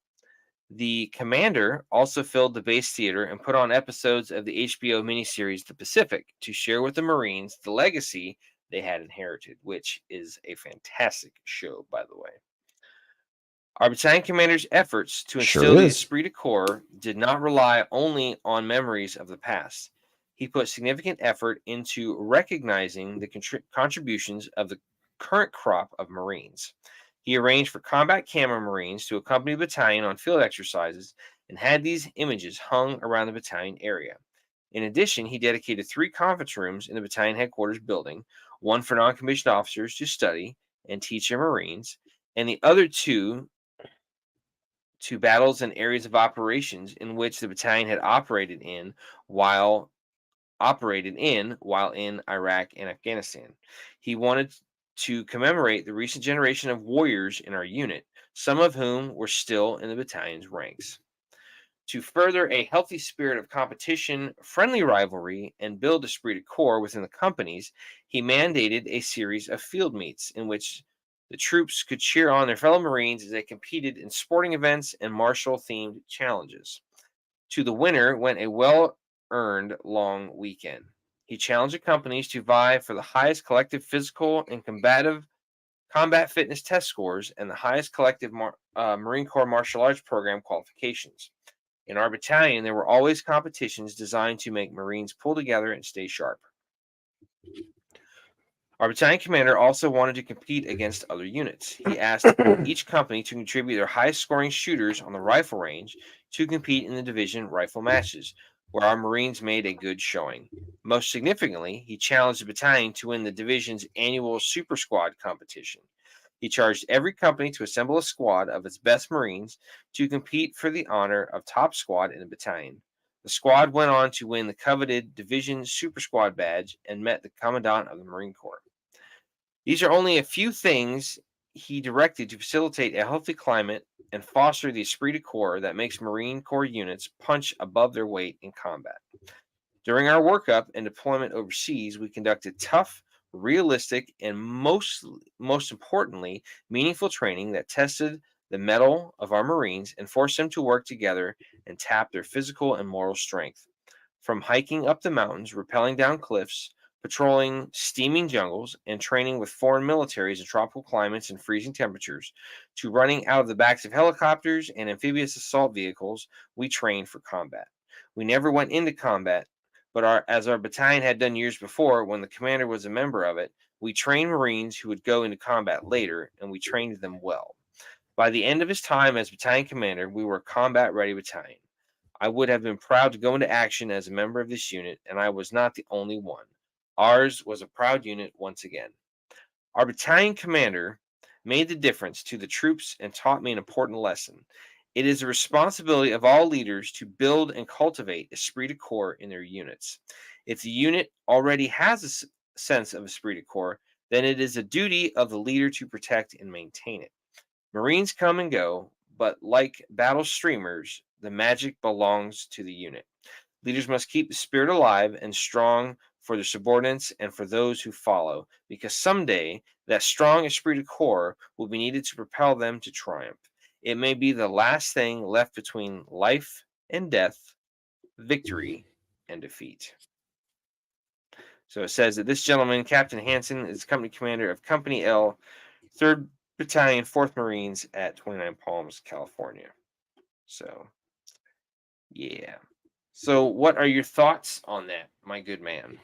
The commander also filled the base theater and put on episodes of the HBO miniseries The Pacific to share with the Marines the legacy they had inherited, which is a fantastic show, by the way. Our battalion commander's efforts to instill the esprit de corps did not rely only on memories of the past. He put significant effort into recognizing the contributions of the current crop of Marines. He arranged for combat camera Marines to accompany the battalion on field exercises and had these images hung around the battalion area. In addition, he dedicated 3 conference rooms in the battalion headquarters building, one for non-commissioned officers to study and teach their Marines, and the other two to battles and areas of operations in which the battalion had operated in while in Iraq and Afghanistan. He wanted to commemorate the recent generation of warriors in our unit, some of whom were still in the battalion's ranks. To further a healthy spirit of competition, friendly rivalry, and build esprit de corps within the companies, he mandated a series of field meets in which the troops could cheer on their fellow Marines as they competed in sporting events and martial-themed challenges. To the winner went a well-earned long weekend. He challenged the companies to vie for the highest collective physical and combat fitness test scores and the highest collective Marine Corps martial arts program qualifications. In our battalion, there were always competitions designed to make Marines pull together and stay sharp. Our battalion commander also wanted to compete against other units. He asked each company to contribute their highest scoring shooters on the rifle range to compete in the division rifle matches, where our Marines made a good showing. Most significantly, he challenged the battalion to win the division's annual Super Squad competition. He charged every company to assemble a squad of its best Marines to compete for the honor of top squad in the battalion. The squad went on to win the coveted Division Super Squad badge and met the Commandant of the Marine Corps. These are only a few things he directed to facilitate a healthy climate and foster the esprit de corps that makes Marine Corps units punch above their weight in combat. During our workup and deployment overseas, we conducted tough, realistic, and most importantly, meaningful training that tested the mettle of our Marines and forced them to work together and tap their physical and moral strength. From hiking up the mountains, rappelling down cliffs, patrolling steaming jungles, and training with foreign militaries in tropical climates and freezing temperatures, to running out of the backs of helicopters and amphibious assault vehicles, we trained for combat. We never went into combat, but as our battalion had done years before, when the commander was a member of it, we trained Marines who would go into combat later, and we trained them well. By the end of his time as battalion commander, we were a combat-ready battalion. I would have been proud to go into action as a member of this unit, and I was not the only one. Ours was a proud unit once again. Our battalion commander made the difference to the troops and taught me an important lesson. It is the responsibility of all leaders to build and cultivate esprit de corps in their units. If the unit already has a sense of esprit de corps, then it is a duty of the leader to protect and maintain it. Marines come and go, but like battle streamers, the magic belongs to the unit. Leaders must keep the spirit alive and strong for their subordinates and for those who follow, because someday that strong esprit de corps will be needed to propel them to triumph. It may be the last thing left between life and death, victory and defeat. So it says that this gentleman, Captain Hansen, is company commander of Company L, 3rd Battalion, 4th Marines at 29 Palms, California. So, yeah. So, what are your thoughts on that, my good man?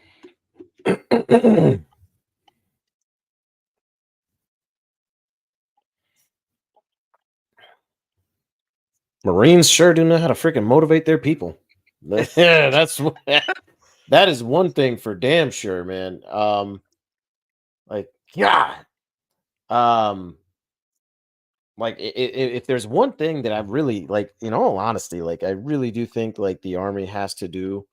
Marines sure do know how to freaking motivate their people. Yeah, that is one thing for damn sure, man. Like, yeah. If there's one thing that I really like, in all honesty, like I really do think like the army has to do,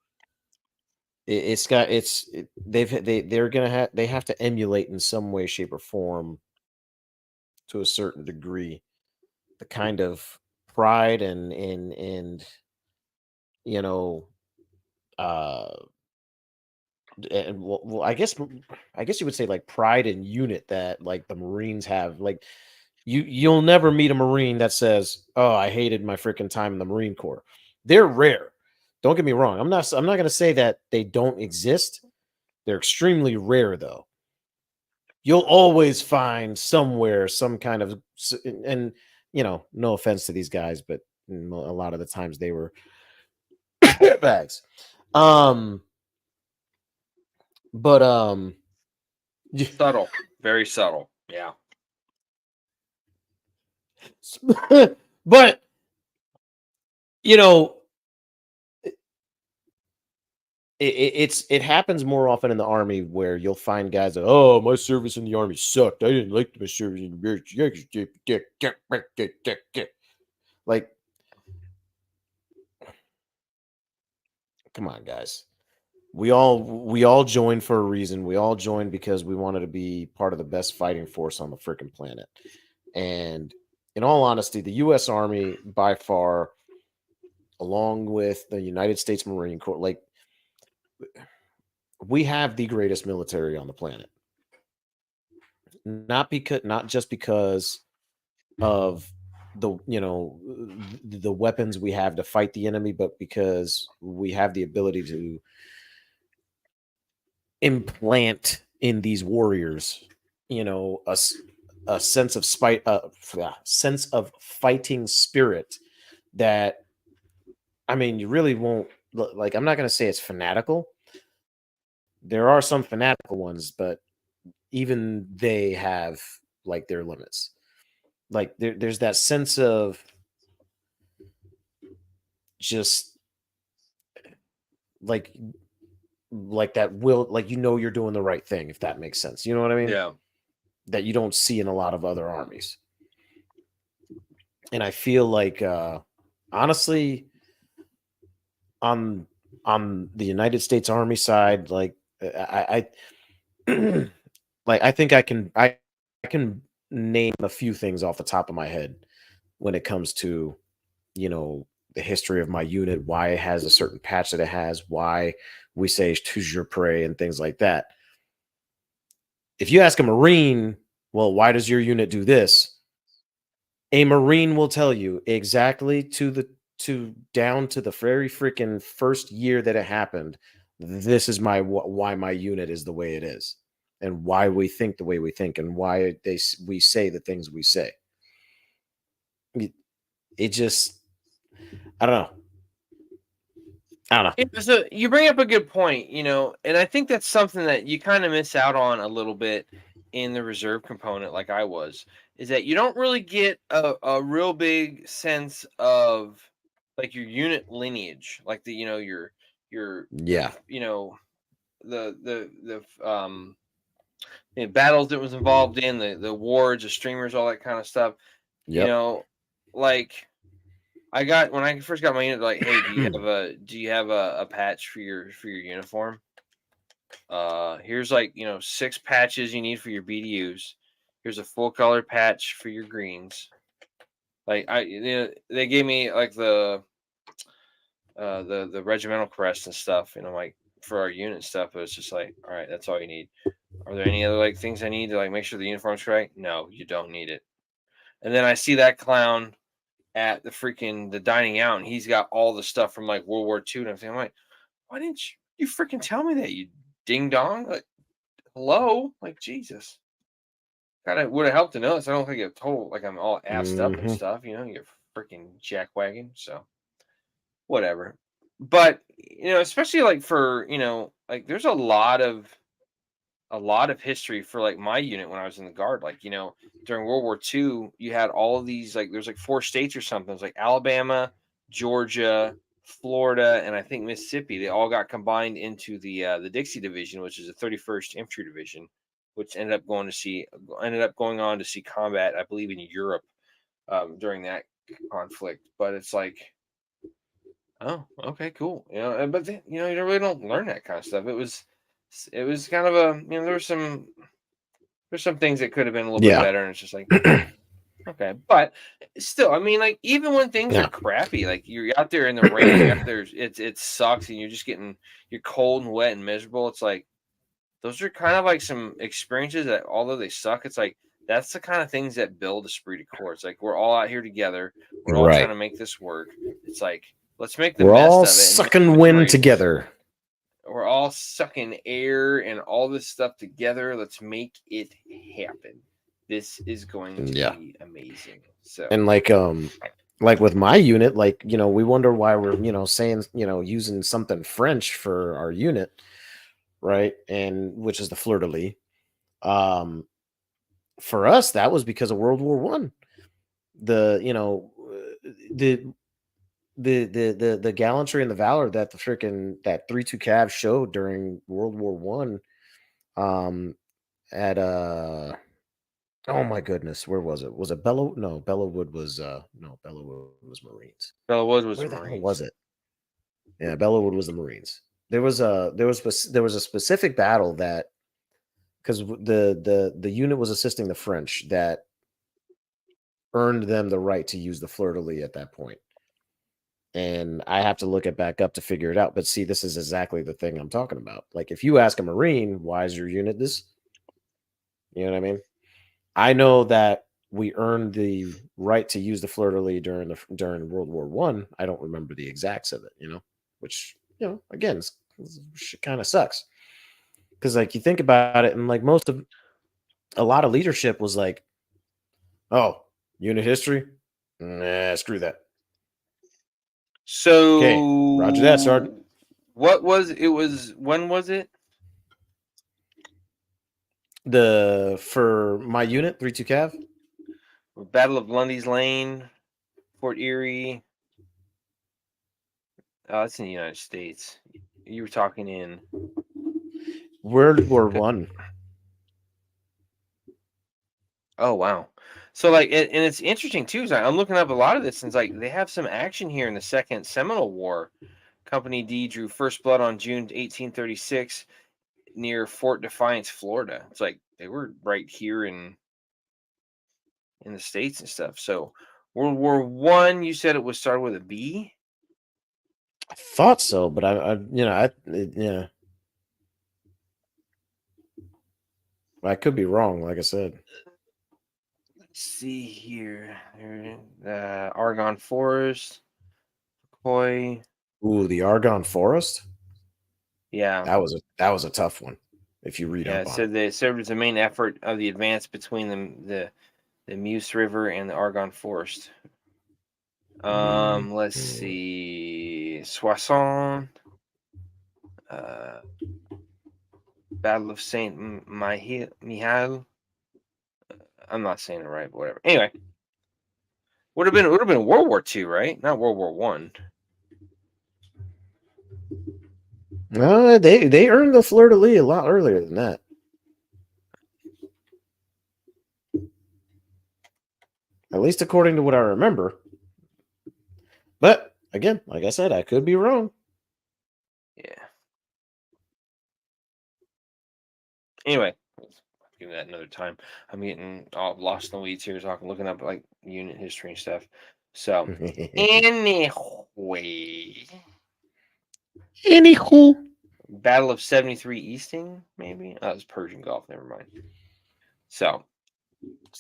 it's got it's it, they're gonna have they have to emulate in some way, shape, or form to a certain degree the kind of pride and you know uh and I guess you would say like pride and unit that like the Marines have. Like you'll never meet a Marine that says, "Oh, I hated my freaking time in the Marine Corps." They're rare. Don't get me wrong. I'm not going to say that they don't exist. They're extremely rare though. You'll always find somewhere some kind of and no offense to these guys, but a lot of the times they were bags. Um but Subtle, very subtle. Yeah. but you know it happens more often in the army where you'll find guys that, oh, my service in the army sucked. I didn't like my service in the army. Like, come on, guys. We all joined for a reason. We all joined because we wanted to be part of the best fighting force on the freaking planet. And in all honesty, the U.S. Army by far, along with the United States Marine Corps, like we have the greatest military on the planet. Not just because of the weapons we have to fight the enemy, but because we have the ability to implant in these warriors, a sense of sense of fighting spirit that, I mean, you really won't like. I'm not going to say it's fanatical. There are some fanatical ones, but even they have like their limits. Like there's that sense of just like that will, like, you're doing the right thing, if that makes sense. You know what I mean? Yeah. That you don't see in a lot of other armies. And I feel like honestly, on the United States Army side, like I like I think I can name a few things off the top of my head when it comes to, you know, the history of my unit, why it has a certain patch that it has, why we say toujours prey and things like that. If you ask a Marine, well, why does your unit do this? A Marine will tell you exactly to down to the very freaking first year that it happened. This is why my unit is the way it is, and why we think the way we think, and why we say the things we say. It just, I don't know. I don't know. Yeah, so you bring up a good point, and I think that's something that you kind of miss out on a little bit in the reserve component, like I was, is that you don't really get a real big sense of like your unit lineage, like your Yeah. the battles that was involved in the awards, the streamers, all that kind of stuff. You Yep. know, like when I first got my unit, like, hey, do you have a patch for your uniform? Here's like 6 patches you need for your BDUs. Here's a full color patch for your greens. Like they gave me like the regimental crest and stuff, like for our unit stuff. But it's just like, all right, that's all you need. Are there any other like things I need to like make sure the uniform's correct? No, you don't need it. And then I see that clown at the dining out, and he's got all the stuff from like World War II and everything. I'm like, why didn't you freaking tell me that, you ding dong? Like, hello, like Jesus. Kind of would have helped to know this. I don't think it told like I'm all assed up and Hmm. stuff. You freaking jackwagon. So whatever. But especially like for like there's a lot of history for like my unit when I was in the guard. Like, during World War II, you had all of these like there's like 4 states or something. It was like Alabama, Georgia, Florida, and I think Mississippi. They all got combined into the Dixie Division, which is the 31st Infantry Division, which ended up going on to see combat, I believe, in Europe during that conflict. But it's like, oh, okay, cool. But you really don't learn that kind of stuff. It was kind of there's some things that could have been a little bit Yeah. better, and it's just like, okay. But still, I mean, like, even when things are Yeah. crappy, like you're out there in the rain, you're out there, it sucks, and you're cold and wet and miserable. It's like those are kind of like some experiences that, although they suck, it's like that's the kind of things that build esprit de corps. It's like we're all out here together, we're all trying Right. to make this work. It's like let's make the We're best all of it and make sucking wind memories. together. We're all sucking air and all this stuff together. Let's make it happen. This is going to Yeah. be amazing. So, And like with my unit, like, we wonder why we're, saying, using something French for our unit, right? And which is the fleur de lis. Um, for us, that was because of World War One. The, the the gallantry and the valor that the freaking that 3-2 Cav showed during World War One. At Oh my goodness, where was it? Was it Bellow? No, Bellowood was no, Bellowood was Marines. Bella Woods was Where the hell was Marines. it? Yeah, Bellowood was the Marines. There was a specific battle that, because the unit was assisting the French, that earned them the right to use the fleur de lis at that point. And I have to look it back up to figure it out. But see, this is exactly the thing I'm talking about. Like, if you ask a Marine, why is your unit this? You know what I mean? I know that we earned the right to use the fleur de lis during World War One. I don't remember the exacts of it, which, again, kind of sucks, because like you think about it, and like a lot of leadership was like, oh, unit history, nah, screw that. Okay, Roger that, Sergeant. So, what was it? When was it? For my unit 3-2 Cav. Battle of Lundy's Lane, Fort Erie. Oh, it's in the United States. You were talking in World War One. Oh wow. So like and it's interesting too. I'm looking up a lot of this, and it's like they have some action here in the Second Seminole War Company D drew first blood on June 1836 near Fort Defiance, Florida. It's like they were right here in the States and stuff. So World War One, you said it was started with a B? I thought so, but yeah, I could be wrong. Like I said, Let's see here. Argonne Forest, Koi. ooh, the Argonne Forest. Yeah. That was a tough one. If you read Yeah, up it on it. said they served as the main effort of the advance between the Meuse River and the Argonne Forest. Let's Mhm. see. Soissons, uh, Battle of Saint Mihiel. I'm not saying it right, but whatever. Anyway, would have been World War II, right? Not World War One. They earned the fleur de lis a lot earlier than that. At least according to what I remember. But again, like I said, I could be wrong. Yeah. Anyway, let's give that another time. I'm getting all lost in the weeds here, talking, looking up like unit history and stuff. So, anyway, Anywho. Battle of 73 Easting, maybe? Oh, that was Persian Gulf. Never mind. So,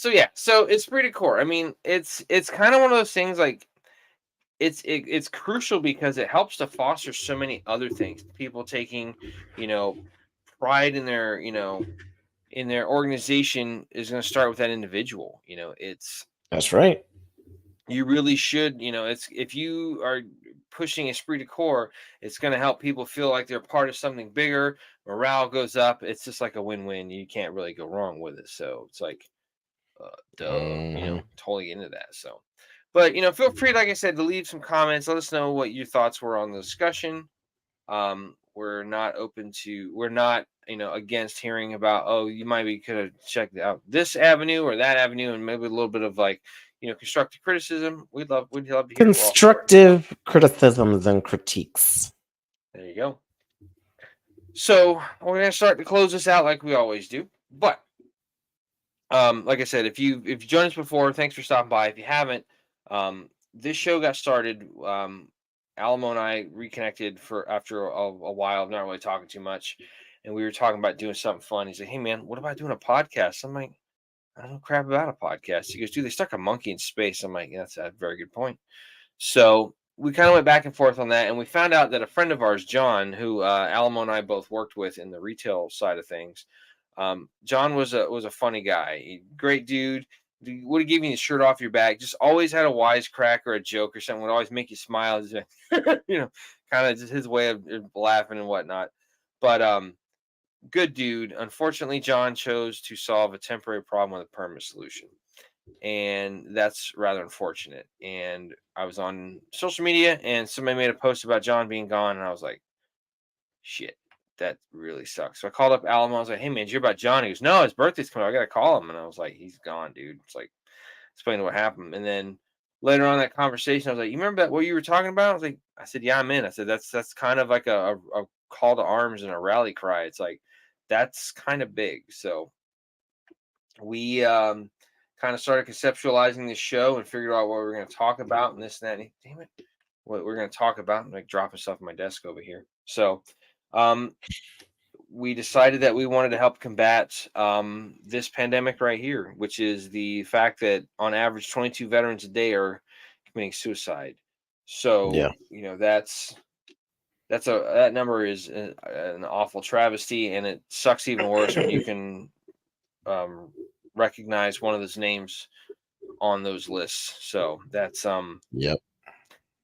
yeah. So, it's pretty core. I mean, it's kind of one of those things like it's crucial because it helps to foster so many other things. People taking, you know, pride in their, in their organization is going to start with that individual. It's That's right. you really should, it's if you are pushing esprit de corps, it's going to help people feel like they're part of something bigger. Morale goes up. It's just like a win-win. You can't really go wrong with it. So it's like, duh, Hmm. totally into that. So, but feel free, like I said, to leave some comments. Let us know what your thoughts were on the discussion. We're not against hearing about, oh, you might be could have checked out this avenue or that avenue, and maybe a little bit of like constructive criticism. We'd love to hear it. We're all for it. Constructive criticisms and critiques. There you go. So we're gonna start to close this out like we always do. But like I said, if you joined us before, thanks for stopping by. If you haven't, this show got started. Alamo and I reconnected for after a while of not really talking too much, and we were talking about doing something fun. He's like, "Hey man, what about doing a podcast?" I'm like, "I don't know crap about a podcast." He goes, "Dude, they stuck a monkey in space." I'm like, yeah, "That's a very good point." So we kind of went back and forth on that, and we found out that a friend of ours, John, who Alamo and I both worked with in the retail side of things, John was a funny guy, great dude. Would have given you the shirt off your back. Just always had a wisecrack or a joke or something. Would always make you smile. Just, kind of just his way of laughing and whatnot. But good dude. Unfortunately, John chose to solve a temporary problem with a permanent solution, and that's rather unfortunate. And I was on social media, and somebody made a post about John being gone, and I was like, shit, that really sucks. So I called up Alamo. I was like, hey man, did you hear about John? He goes, no, his birthday's coming up. I gotta call him. And I was like, he's gone, dude. It's like, explain what happened. And then later on in that conversation, I was like, you remember that what you were talking about? I said, yeah, I'm in. I said, that's kind of like a call to arms and a rally cry. It's like that's kind of big. So we kind of started conceptualizing this show and figured out what we are going to talk about and this and that. And damn it, what we're going to talk about. I'm like dropping stuff on my desk over here. So um, we decided that we wanted to help combat this pandemic right here, which is the fact that on average 22 veterans a day are committing suicide. Yeah. So that number is an awful travesty, and it sucks even worse when you can um, recognize one of those names on those lists. So that's Yep. yeah,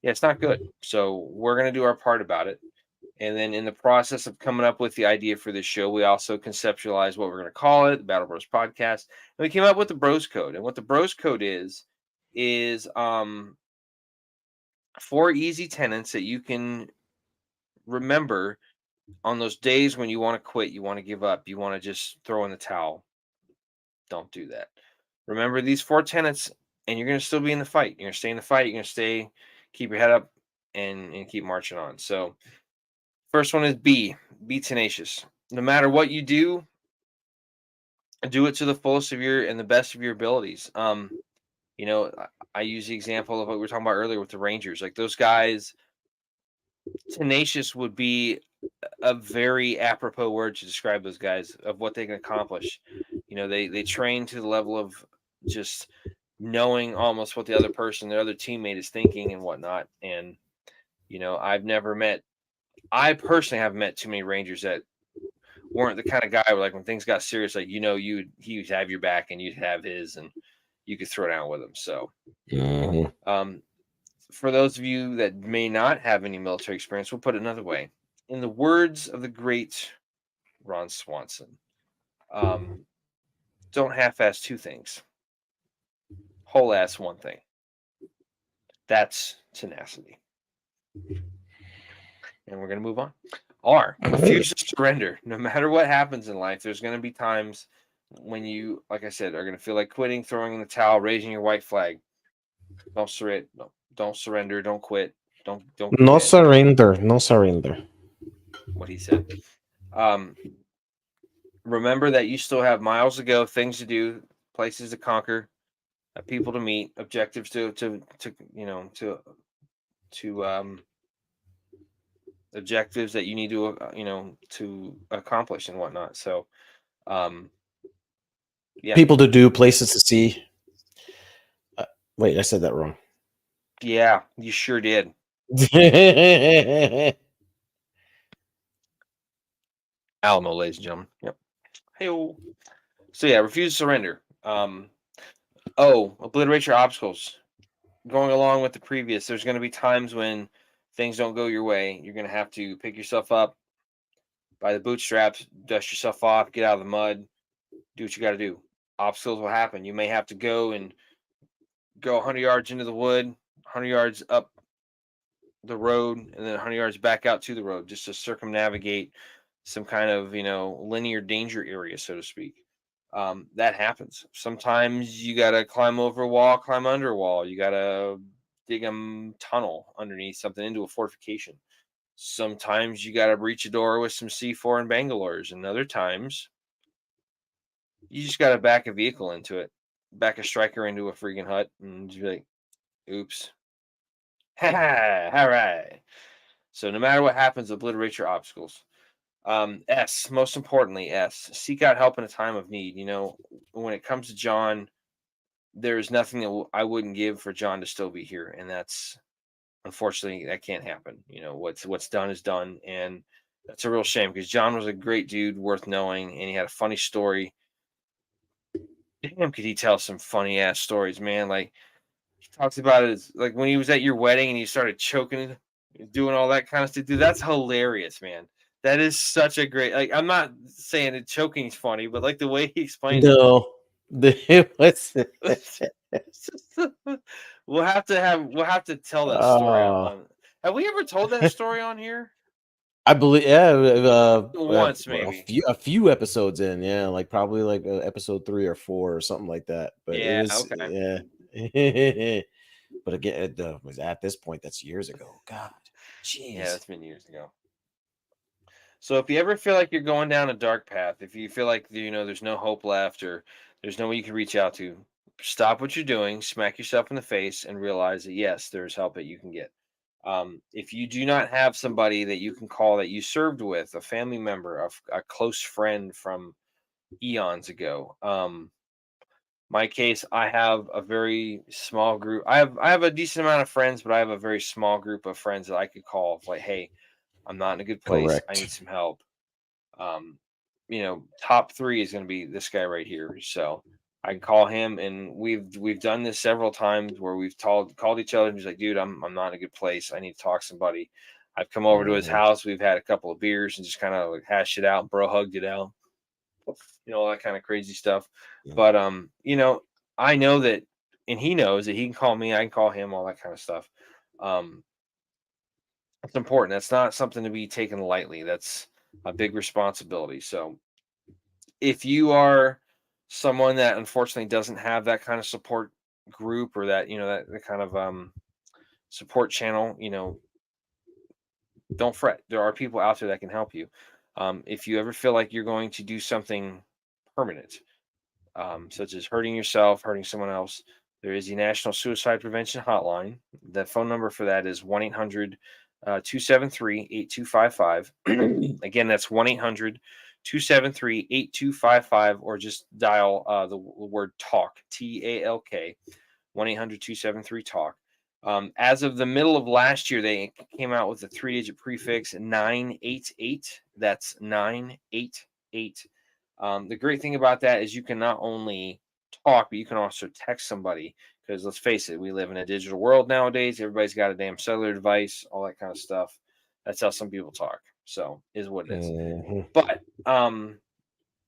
it's not good. So we're gonna do our part about it. And then in the process of coming up with the idea for this show, we also conceptualized what we're going to call it, the Battle Bros Podcast. And we came up with the Bros Code. And what the Bros Code is 4 easy tenets that you can remember on those days when you want to quit, you want to give up, you want to just throw in the towel. Don't do that. Remember these 4 tenets, and you're going to still be in the fight. You're going to stay in the fight. You're going to keep your head up, and keep marching on. So first one is be tenacious. No matter what you do it to the fullest of your and the best of your abilities. I use the example of what we were talking about earlier with the Rangers. Like those guys, tenacious would be a very apropos word to describe those guys of what they can accomplish. They train to the level of just knowing almost what the other person, their other teammate is thinking and whatnot. And I personally haven't met too many Rangers that weren't the kind of guy where, like, when things got serious, like, he'd have your back and you'd have his, and you could throw down with him. So, Mhm. for those of you that may not have any military experience, we'll put it another way. In the words of the great Ron Swanson, um, don't half-ass two things, whole ass one thing. That's tenacity. And we're going to move on. R, refuse to surrender. No matter what happens in life, there's going to be times when you, like I said, are going to feel like quitting, throwing in the towel, raising your white flag. Don't surrender. No, don't surrender. Don't quit. Don't give No in. surrender. No surrender. What he said. Um, remember that you still have miles to go, things to do, places to conquer, people to meet, objectives to objectives that you need to accomplish and whatnot. So, um, yeah, People to do, places to see. Wait, I said that wrong. yeah, you sure did. Alamo, ladies and gentlemen. Yep. Hey. So yeah, refuse to surrender. Obliterate your obstacles. Going along with the previous, there's going to be times when things don't go your way. You're going to have to pick yourself up by the bootstraps, dust yourself off, get out of the mud, do what you got to do. Obstacles will happen. You may have to go 100 yards into the wood, 100 yards up the road, and then 100 yards back out to the road just to circumnavigate some kind of linear danger area, so to speak. That happens. Sometimes you got to climb over a wall, climb under a wall. You got to dig a tunnel underneath something into a fortification. Sometimes you got to breach a door with some C4 and Bangalores, and other times you just got to back a vehicle into it, back a striker into a freaking hut, and just be like, "Oops, all right." So no matter what happens, obliterate your obstacles. S, most importantly, S, seek out help in a time of need. When it comes to John, there's nothing that I wouldn't give for John to still be here, and that's unfortunately that can't happen. What's done is done, and that's a real shame because John was a great dude, worth knowing, and he had a funny story. Damn, could he tell some funny ass stories, man? Like he talks about it as, like when he was at your wedding and he started choking, doing all that kind of stuff. Dude, that's hilarious, man. That is such a great. Like, I'm not saying that choking's funny, but like the way he explains it. No. What's We'll have to tell that story uh, on. Have we ever told that story on here? I believe, yeah, Once, a maybe. few episodes in, yeah, like probably like episode 3 or 4 or something like that. But it Yeah. was, Okay. yeah. But again, it was at this point, that's years ago. God, Yeah, jeez. that's been years ago. So if you ever feel like you're going down a dark path, if you feel like there's no hope left, or there's no one you can reach out to, stop what you're doing, smack yourself in the face, and realize that yes, there's help that you can get. If you do not have somebody that you can call that you served with, a family member, a close friend from eons ago, my case, I have a very small group. I have a decent amount of friends, but I have a very small group of friends that I could call, like, hey, I'm not in a good place. I need Correct. some help. um, top three is going to be this guy right here. So I can call him, and we've done this several times where we've called each other, and he's like, "Dude, I'm not in a good place. I need to talk to somebody." I've come over to his Mhm. house. We've had a couple of beers and just kind of like hashed it out, bro, hugged it out, all that kind of crazy stuff. Yeah. But I know that, and he knows that he can call me. I can call him, all that kind of stuff. Um, it's important. That's not something to be taken lightly. That's a big responsibility. So if you are someone that unfortunately doesn't have that kind of support group, or that that kind of support channel, don't fret. There are people out there that can help you. If you ever feel like you're going to do something permanent, such as hurting yourself, hurting someone else, there is the National Suicide Prevention Hotline. The phone number for that is 1 800 273 8255. Again, that's 1 800 273 8255, or just dial the word talk, TALK, 1 800 273 talk. As of the middle of last year, they came out with a 3-digit prefix 988. That's 988. The great thing about that is you can not only talk, but you can also text somebody. Because let's face it, we live in a digital world nowadays. Everybody's got a damn cellular device, all that kind of stuff. That's how some people talk. So, is what it is. Mhm. But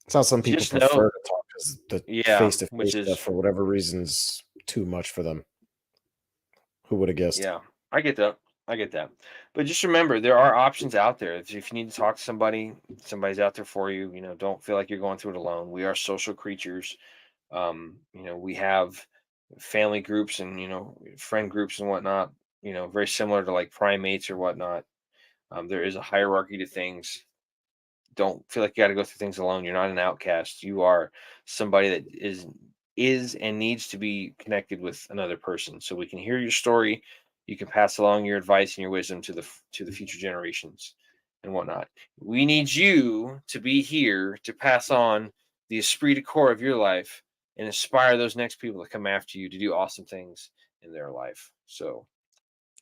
It's how some people just know, prefer to talk, because the yeah, face to which face stuff, is, for whatever reasons, too much for them. Who would have guessed? yeah, I get that. I get that. But just remember, there are options out there. If you need to talk to somebody, somebody's out there for you. Don't feel like you're going through it alone. We are social creatures. We have family groups and friend groups and whatnot. Very similar to like primates or whatnot. There is a hierarchy to things. Don't feel like you got to go through things alone. You're not an outcast. You are somebody that is and needs to be connected with another person, so we can hear your story. You can pass along your advice and your wisdom to the future generations and whatnot. We need you to be here to pass on the esprit de corps of your life and inspire those next people to come after you to do awesome things in their life. So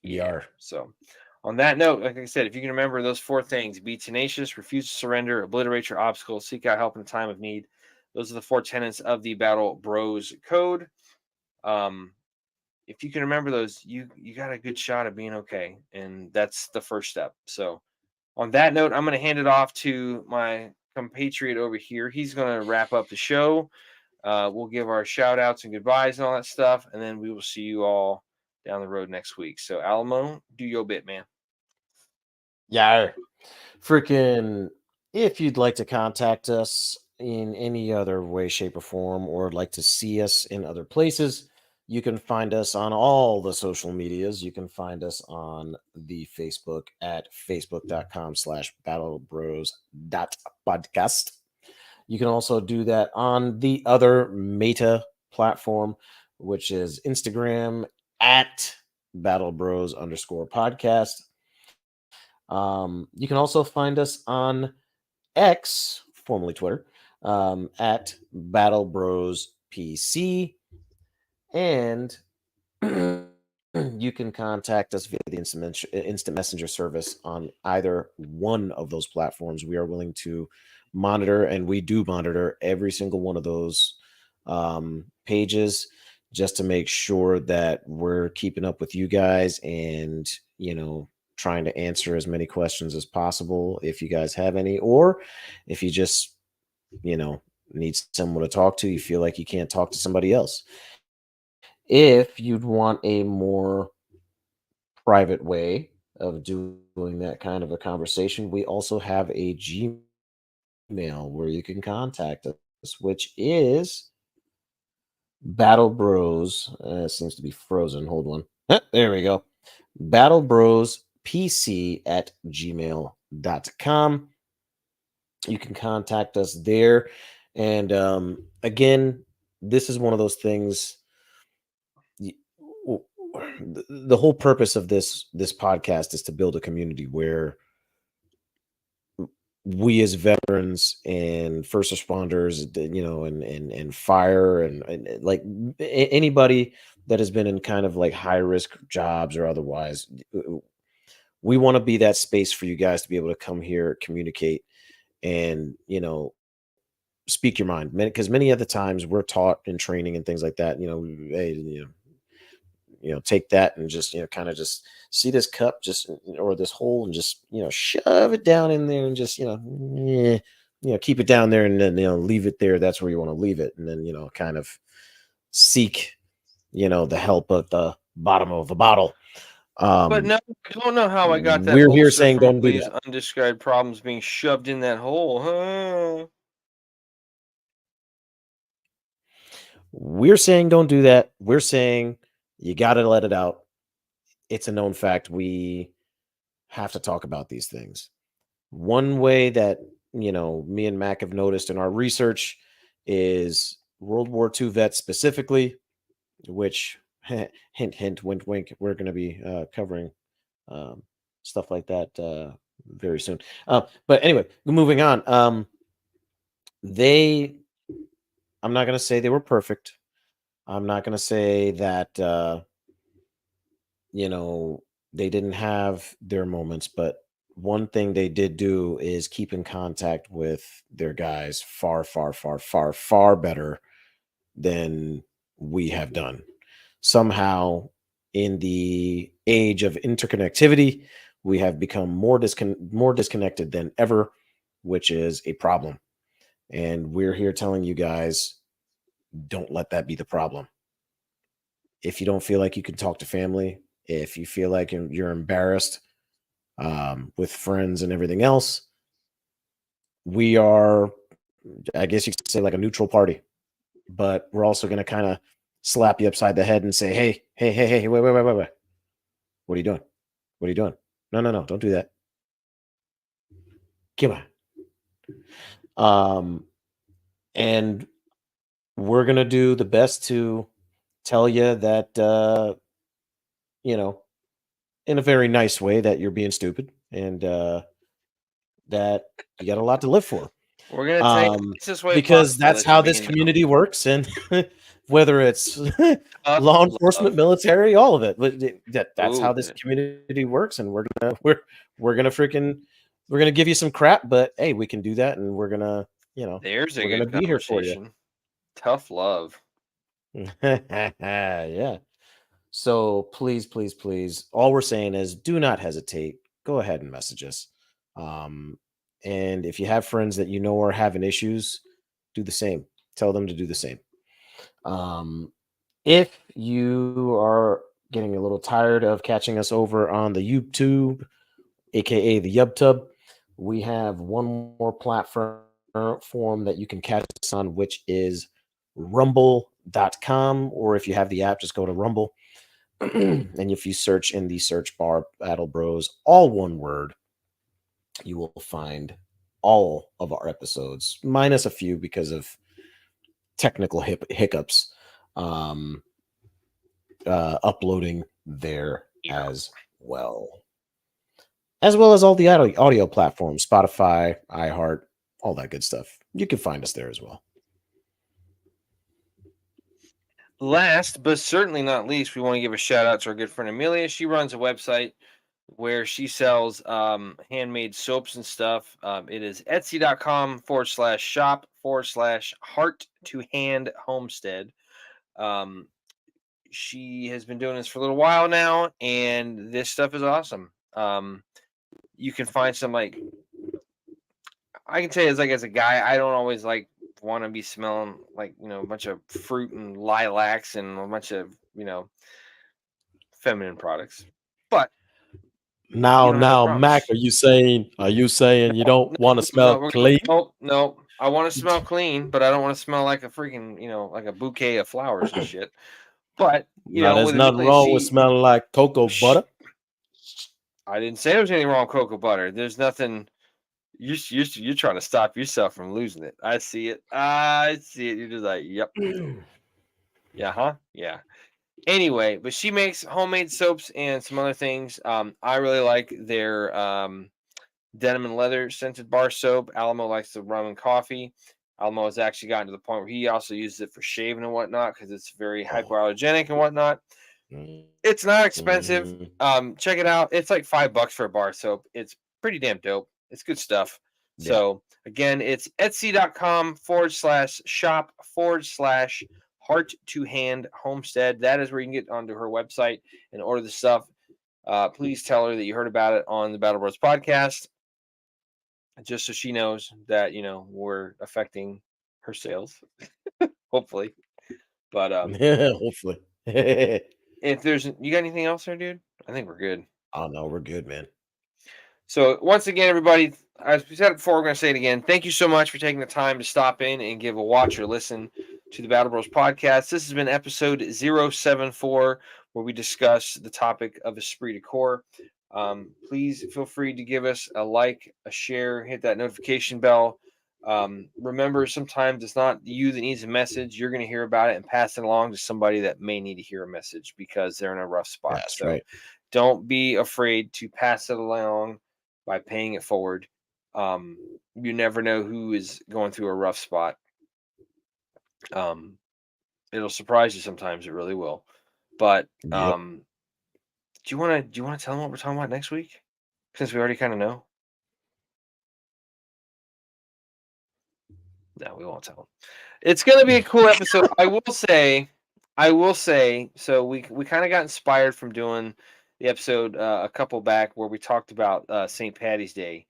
yeah. Yar. So, on that note, like I said, if you can remember those four things: be tenacious, refuse to surrender, obliterate your obstacles, seek out help in a time of need. Those are the four tenets of the Battle Bros Code. Um, if you can remember those, you got a good shot at being okay, and that's the first step. So, on that note, I'm going to hand it off to my compatriot over here. He's going to wrap up the show. We'll give our shout outs and goodbyes and all that stuff, and then we will see you all down the road next week. So, Alamo, do your bit, man. Yar. Freaking, if you'd like to contact us in any other way, shape, or form, or like to see us in other places, you can find us on all the social medias. You can find us on the Facebook at facebook.com/battlebros.podcast. You can also do that on the other Meta platform, which is Instagram at battlebros_podcast. You can also find us on X, formerly Twitter, at Battle Bros PC, and you can contact us via the instant messenger service on either one of those platforms. We are willing to monitor, and we do monitor every single one of those pages, just to make sure that we're keeping up with you guys, and trying to answer as many questions as possible if you guys have any, or if you just you know need someone to talk to, you feel like you can't talk to somebody else. If you'd want a more private way of doing that kind of a conversation, we also have a Gmail where you can contact us, which is Battle Bros. Seems to be frozen. Hold on. There we go. Battle Bros PC at gmail.com. You can contact us there. And again, this is one of those things. y- w- the whole purpose of this podcast is to build a community where we as veterans and first responders, and fire, and like anybody that has been in kind of like high risk jobs or otherwise, we want to be that space for you guys to be able to come here, communicate, and speak your mind, because many of the times we're taught in training and things like that, hey, take that and just kind of just see this cup, just or this hole, and just shove it down in there, and just keep it down there, and then leave it there. That's where you want to leave it, and then kind of seek the help at the bottom of the bottle. But um no, I don't know how I got that we're here ulcer saying from don't all do these that. undescribed problems being shoved in that hole, huh? We're saying don't do that. We're saying you got to let it out. It's a known fact. We have to talk about these things. One way that, me and Mac have noticed in our research is World War II vets specifically, which hint, hint, wink, wink, we're going to be covering um, stuff like that very soon. But anyway, moving on. They, I'm not going to say they were perfect. I'm not going to say that, you know, they didn't have their moments, but one thing they did do is keep in contact with their guys far, far, far, far, far better than we have done. Somehow, in the age of interconnectivity, we have become more disconnected than ever, which is a problem. And we're here telling you guys, don't let that be the problem. If you don't feel like you can talk to family, if you feel like you're embarrassed with friends and everything else, we are, I guess you could say, like a neutral party. But we're also going to kind of slap you upside the head and say, hey, hey, hey, hey, wait, wait, wait, wait, wait. What are you doing? What are you doing? No, no, no, don't do that. Come on. And we're going to do the best to tell you that, you know, in a very nice way, that you're being stupid and that you got a lot to live for. We're gonna tell you the nicest way Because possible that's that you're how this being dumb. community works, and whether it's Tough law love. enforcement, military, all of it. But that's Ooh, how this community works, and we're gonna freaking we're gonna give you some crap, but hey, we can do that, and there's a we're gonna good be here for you. conversation. Tough love. Yeah. So please, please, please, all we're saying is do not hesitate. Go ahead and message us. Um, and if you have friends that you know are having issues, do the same. Tell them to do the same. Um, if you are getting a little tired of catching us over on the YouTube, aka the YubTub, we have one more platform form that you can catch us on, which is rumble.com. Or if you have the app, just go to Rumble. And if you search in the search bar Battle Bros, all one word, you will find all of our episodes, minus a few because of technical hiccups, um, uploading there Yeah. as well as all the audio platforms, Spotify, iHeart, all that good stuff. You can find us there as well. Last but certainly not least, we want to give a shout out to our good friend Amelia. She runs a website where she sells handmade soaps and stuff. It is etsy.com/shop/heart to hand homestead. Um, she has been doing this for a little while now, and this stuff is awesome. You can find some, like, I can tell you, as a guy, I don't always want to be smelling like a bunch of fruit and lilacs and a bunch of feminine products, but you Now, don't have no now, Mac, problems. are you saying you don't want to No, smell clean? no, no. I want to smell clean, but I don't want to smell like a freaking, like a bouquet of flowers and shit. But Now, there's with nothing Amelia, wrong with she, smelling like cocoa sh butter. I didn't say there was anything wrong with cocoa butter. There's nothing. You're trying to stop yourself from losing it. I see it. I see it. You're just like, yep, yeah, huh, yeah. Anyway, but she makes homemade soaps and some other things. I really like their denim and leather scented bar soap. Alamo likes the rum and coffee. Alamo has actually gotten to the point where he also uses it for shaving and whatnot because it's very Oh. hypoallergenic and whatnot. It's not expensive. Mhm. Check it out. It's like $5 for a bar soap. It's pretty damn dope. It's good stuff. Yeah. So again, it's etsy.com/shop/heart to hand homestead. That is where you can get onto her website and order the stuff. Please tell her that you heard about it on the Battle Bros podcast, just so she knows that we're affecting her sales, hopefully. But Hopefully. if there's you got anything else there, dude? I think we're good. Oh no, we're good, man. So once again, everybody, as we said it before, we're going to say it again. Thank you so much for taking the time to stop in and give a watch or listen to the Battle Bros podcast. This has been episode 074, where we discuss the topic of Esprit De Corps. Please feel free to give us a like, a share, hit that notification bell. Remember, sometimes it's not you that needs a message. You're going to hear about it and pass it along to somebody that may need to hear a message because they're in a rough spot. That's So right. don't be afraid to pass it along by paying it forward. You never know who is going through a rough spot. Um, it'll surprise you sometimes. It really will. But Yep. do you want to tell them what we're talking about next week? Since we already kind of know. No, we won't tell them. It's gonna be a cool episode. I will say. So we kind of got inspired from doing the episode a couple back where we talked about St. Patty's Day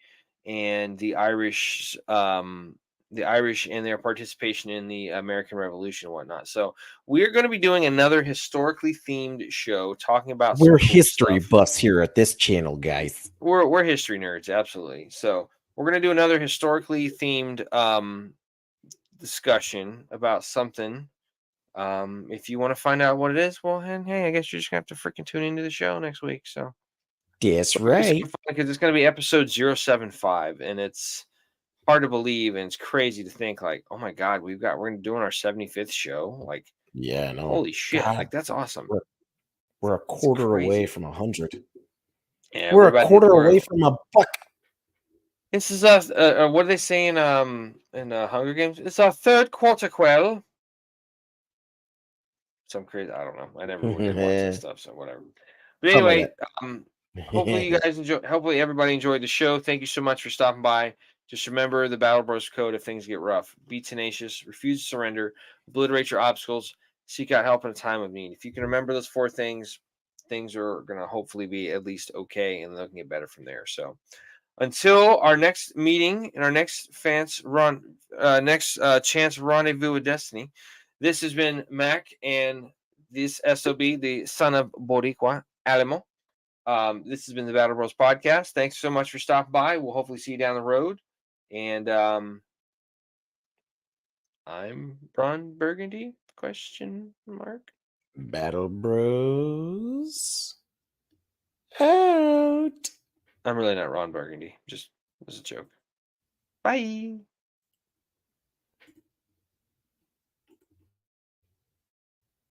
and the Irish and their participation in the American Revolution and whatnot. So we're going to be doing another historically themed show talking about some We're cool history stuff. buffs here at this channel, guys. We're history nerds, absolutely. So we're gonna do another historically themed discussion about something. If you want to find out what it is, well, then, hey, I guess you're just gonna have to freaking tune into the show next week. So That's it's gonna be so right. fun because it's gonna be episode 075, and it's hard to believe and it's crazy to think like, oh my god, we're gonna be doing our 75th show. Like, Yeah, no. holy shit, God, like that's awesome. we're, we're a It's quarter away crazy. from 100. Yeah, We're we're a about to quarter we're away from a buck. This is us. What are they saying? In Hunger Games, it's our third quarter quell. Some crazy. I don't know. I never did watch that stuff, so whatever. But Something anyway, like hopefully you that. guys enjoy. Hopefully everybody enjoyed the show. Thank you so much for stopping by. Just remember the Battle Bros code if things get rough. Be tenacious. Refuse to surrender. Obliterate your obstacles. Seek out help in a time of need. If you can remember those four things, things are gonna hopefully be at least okay, and they'll get better from there. So. Until our next meeting and our next chance rendezvous with Destiny, this has been Mac and this SOB, the son of Boricua, Alamo. This has been the Battle Bros podcast. Thanks so much for stopping by. We'll hopefully see you down the road. And I'm Ron Burgundy? Question mark. Battle Bros. Out. I'm really not Ron Burgundy. Just was a joke. Bye.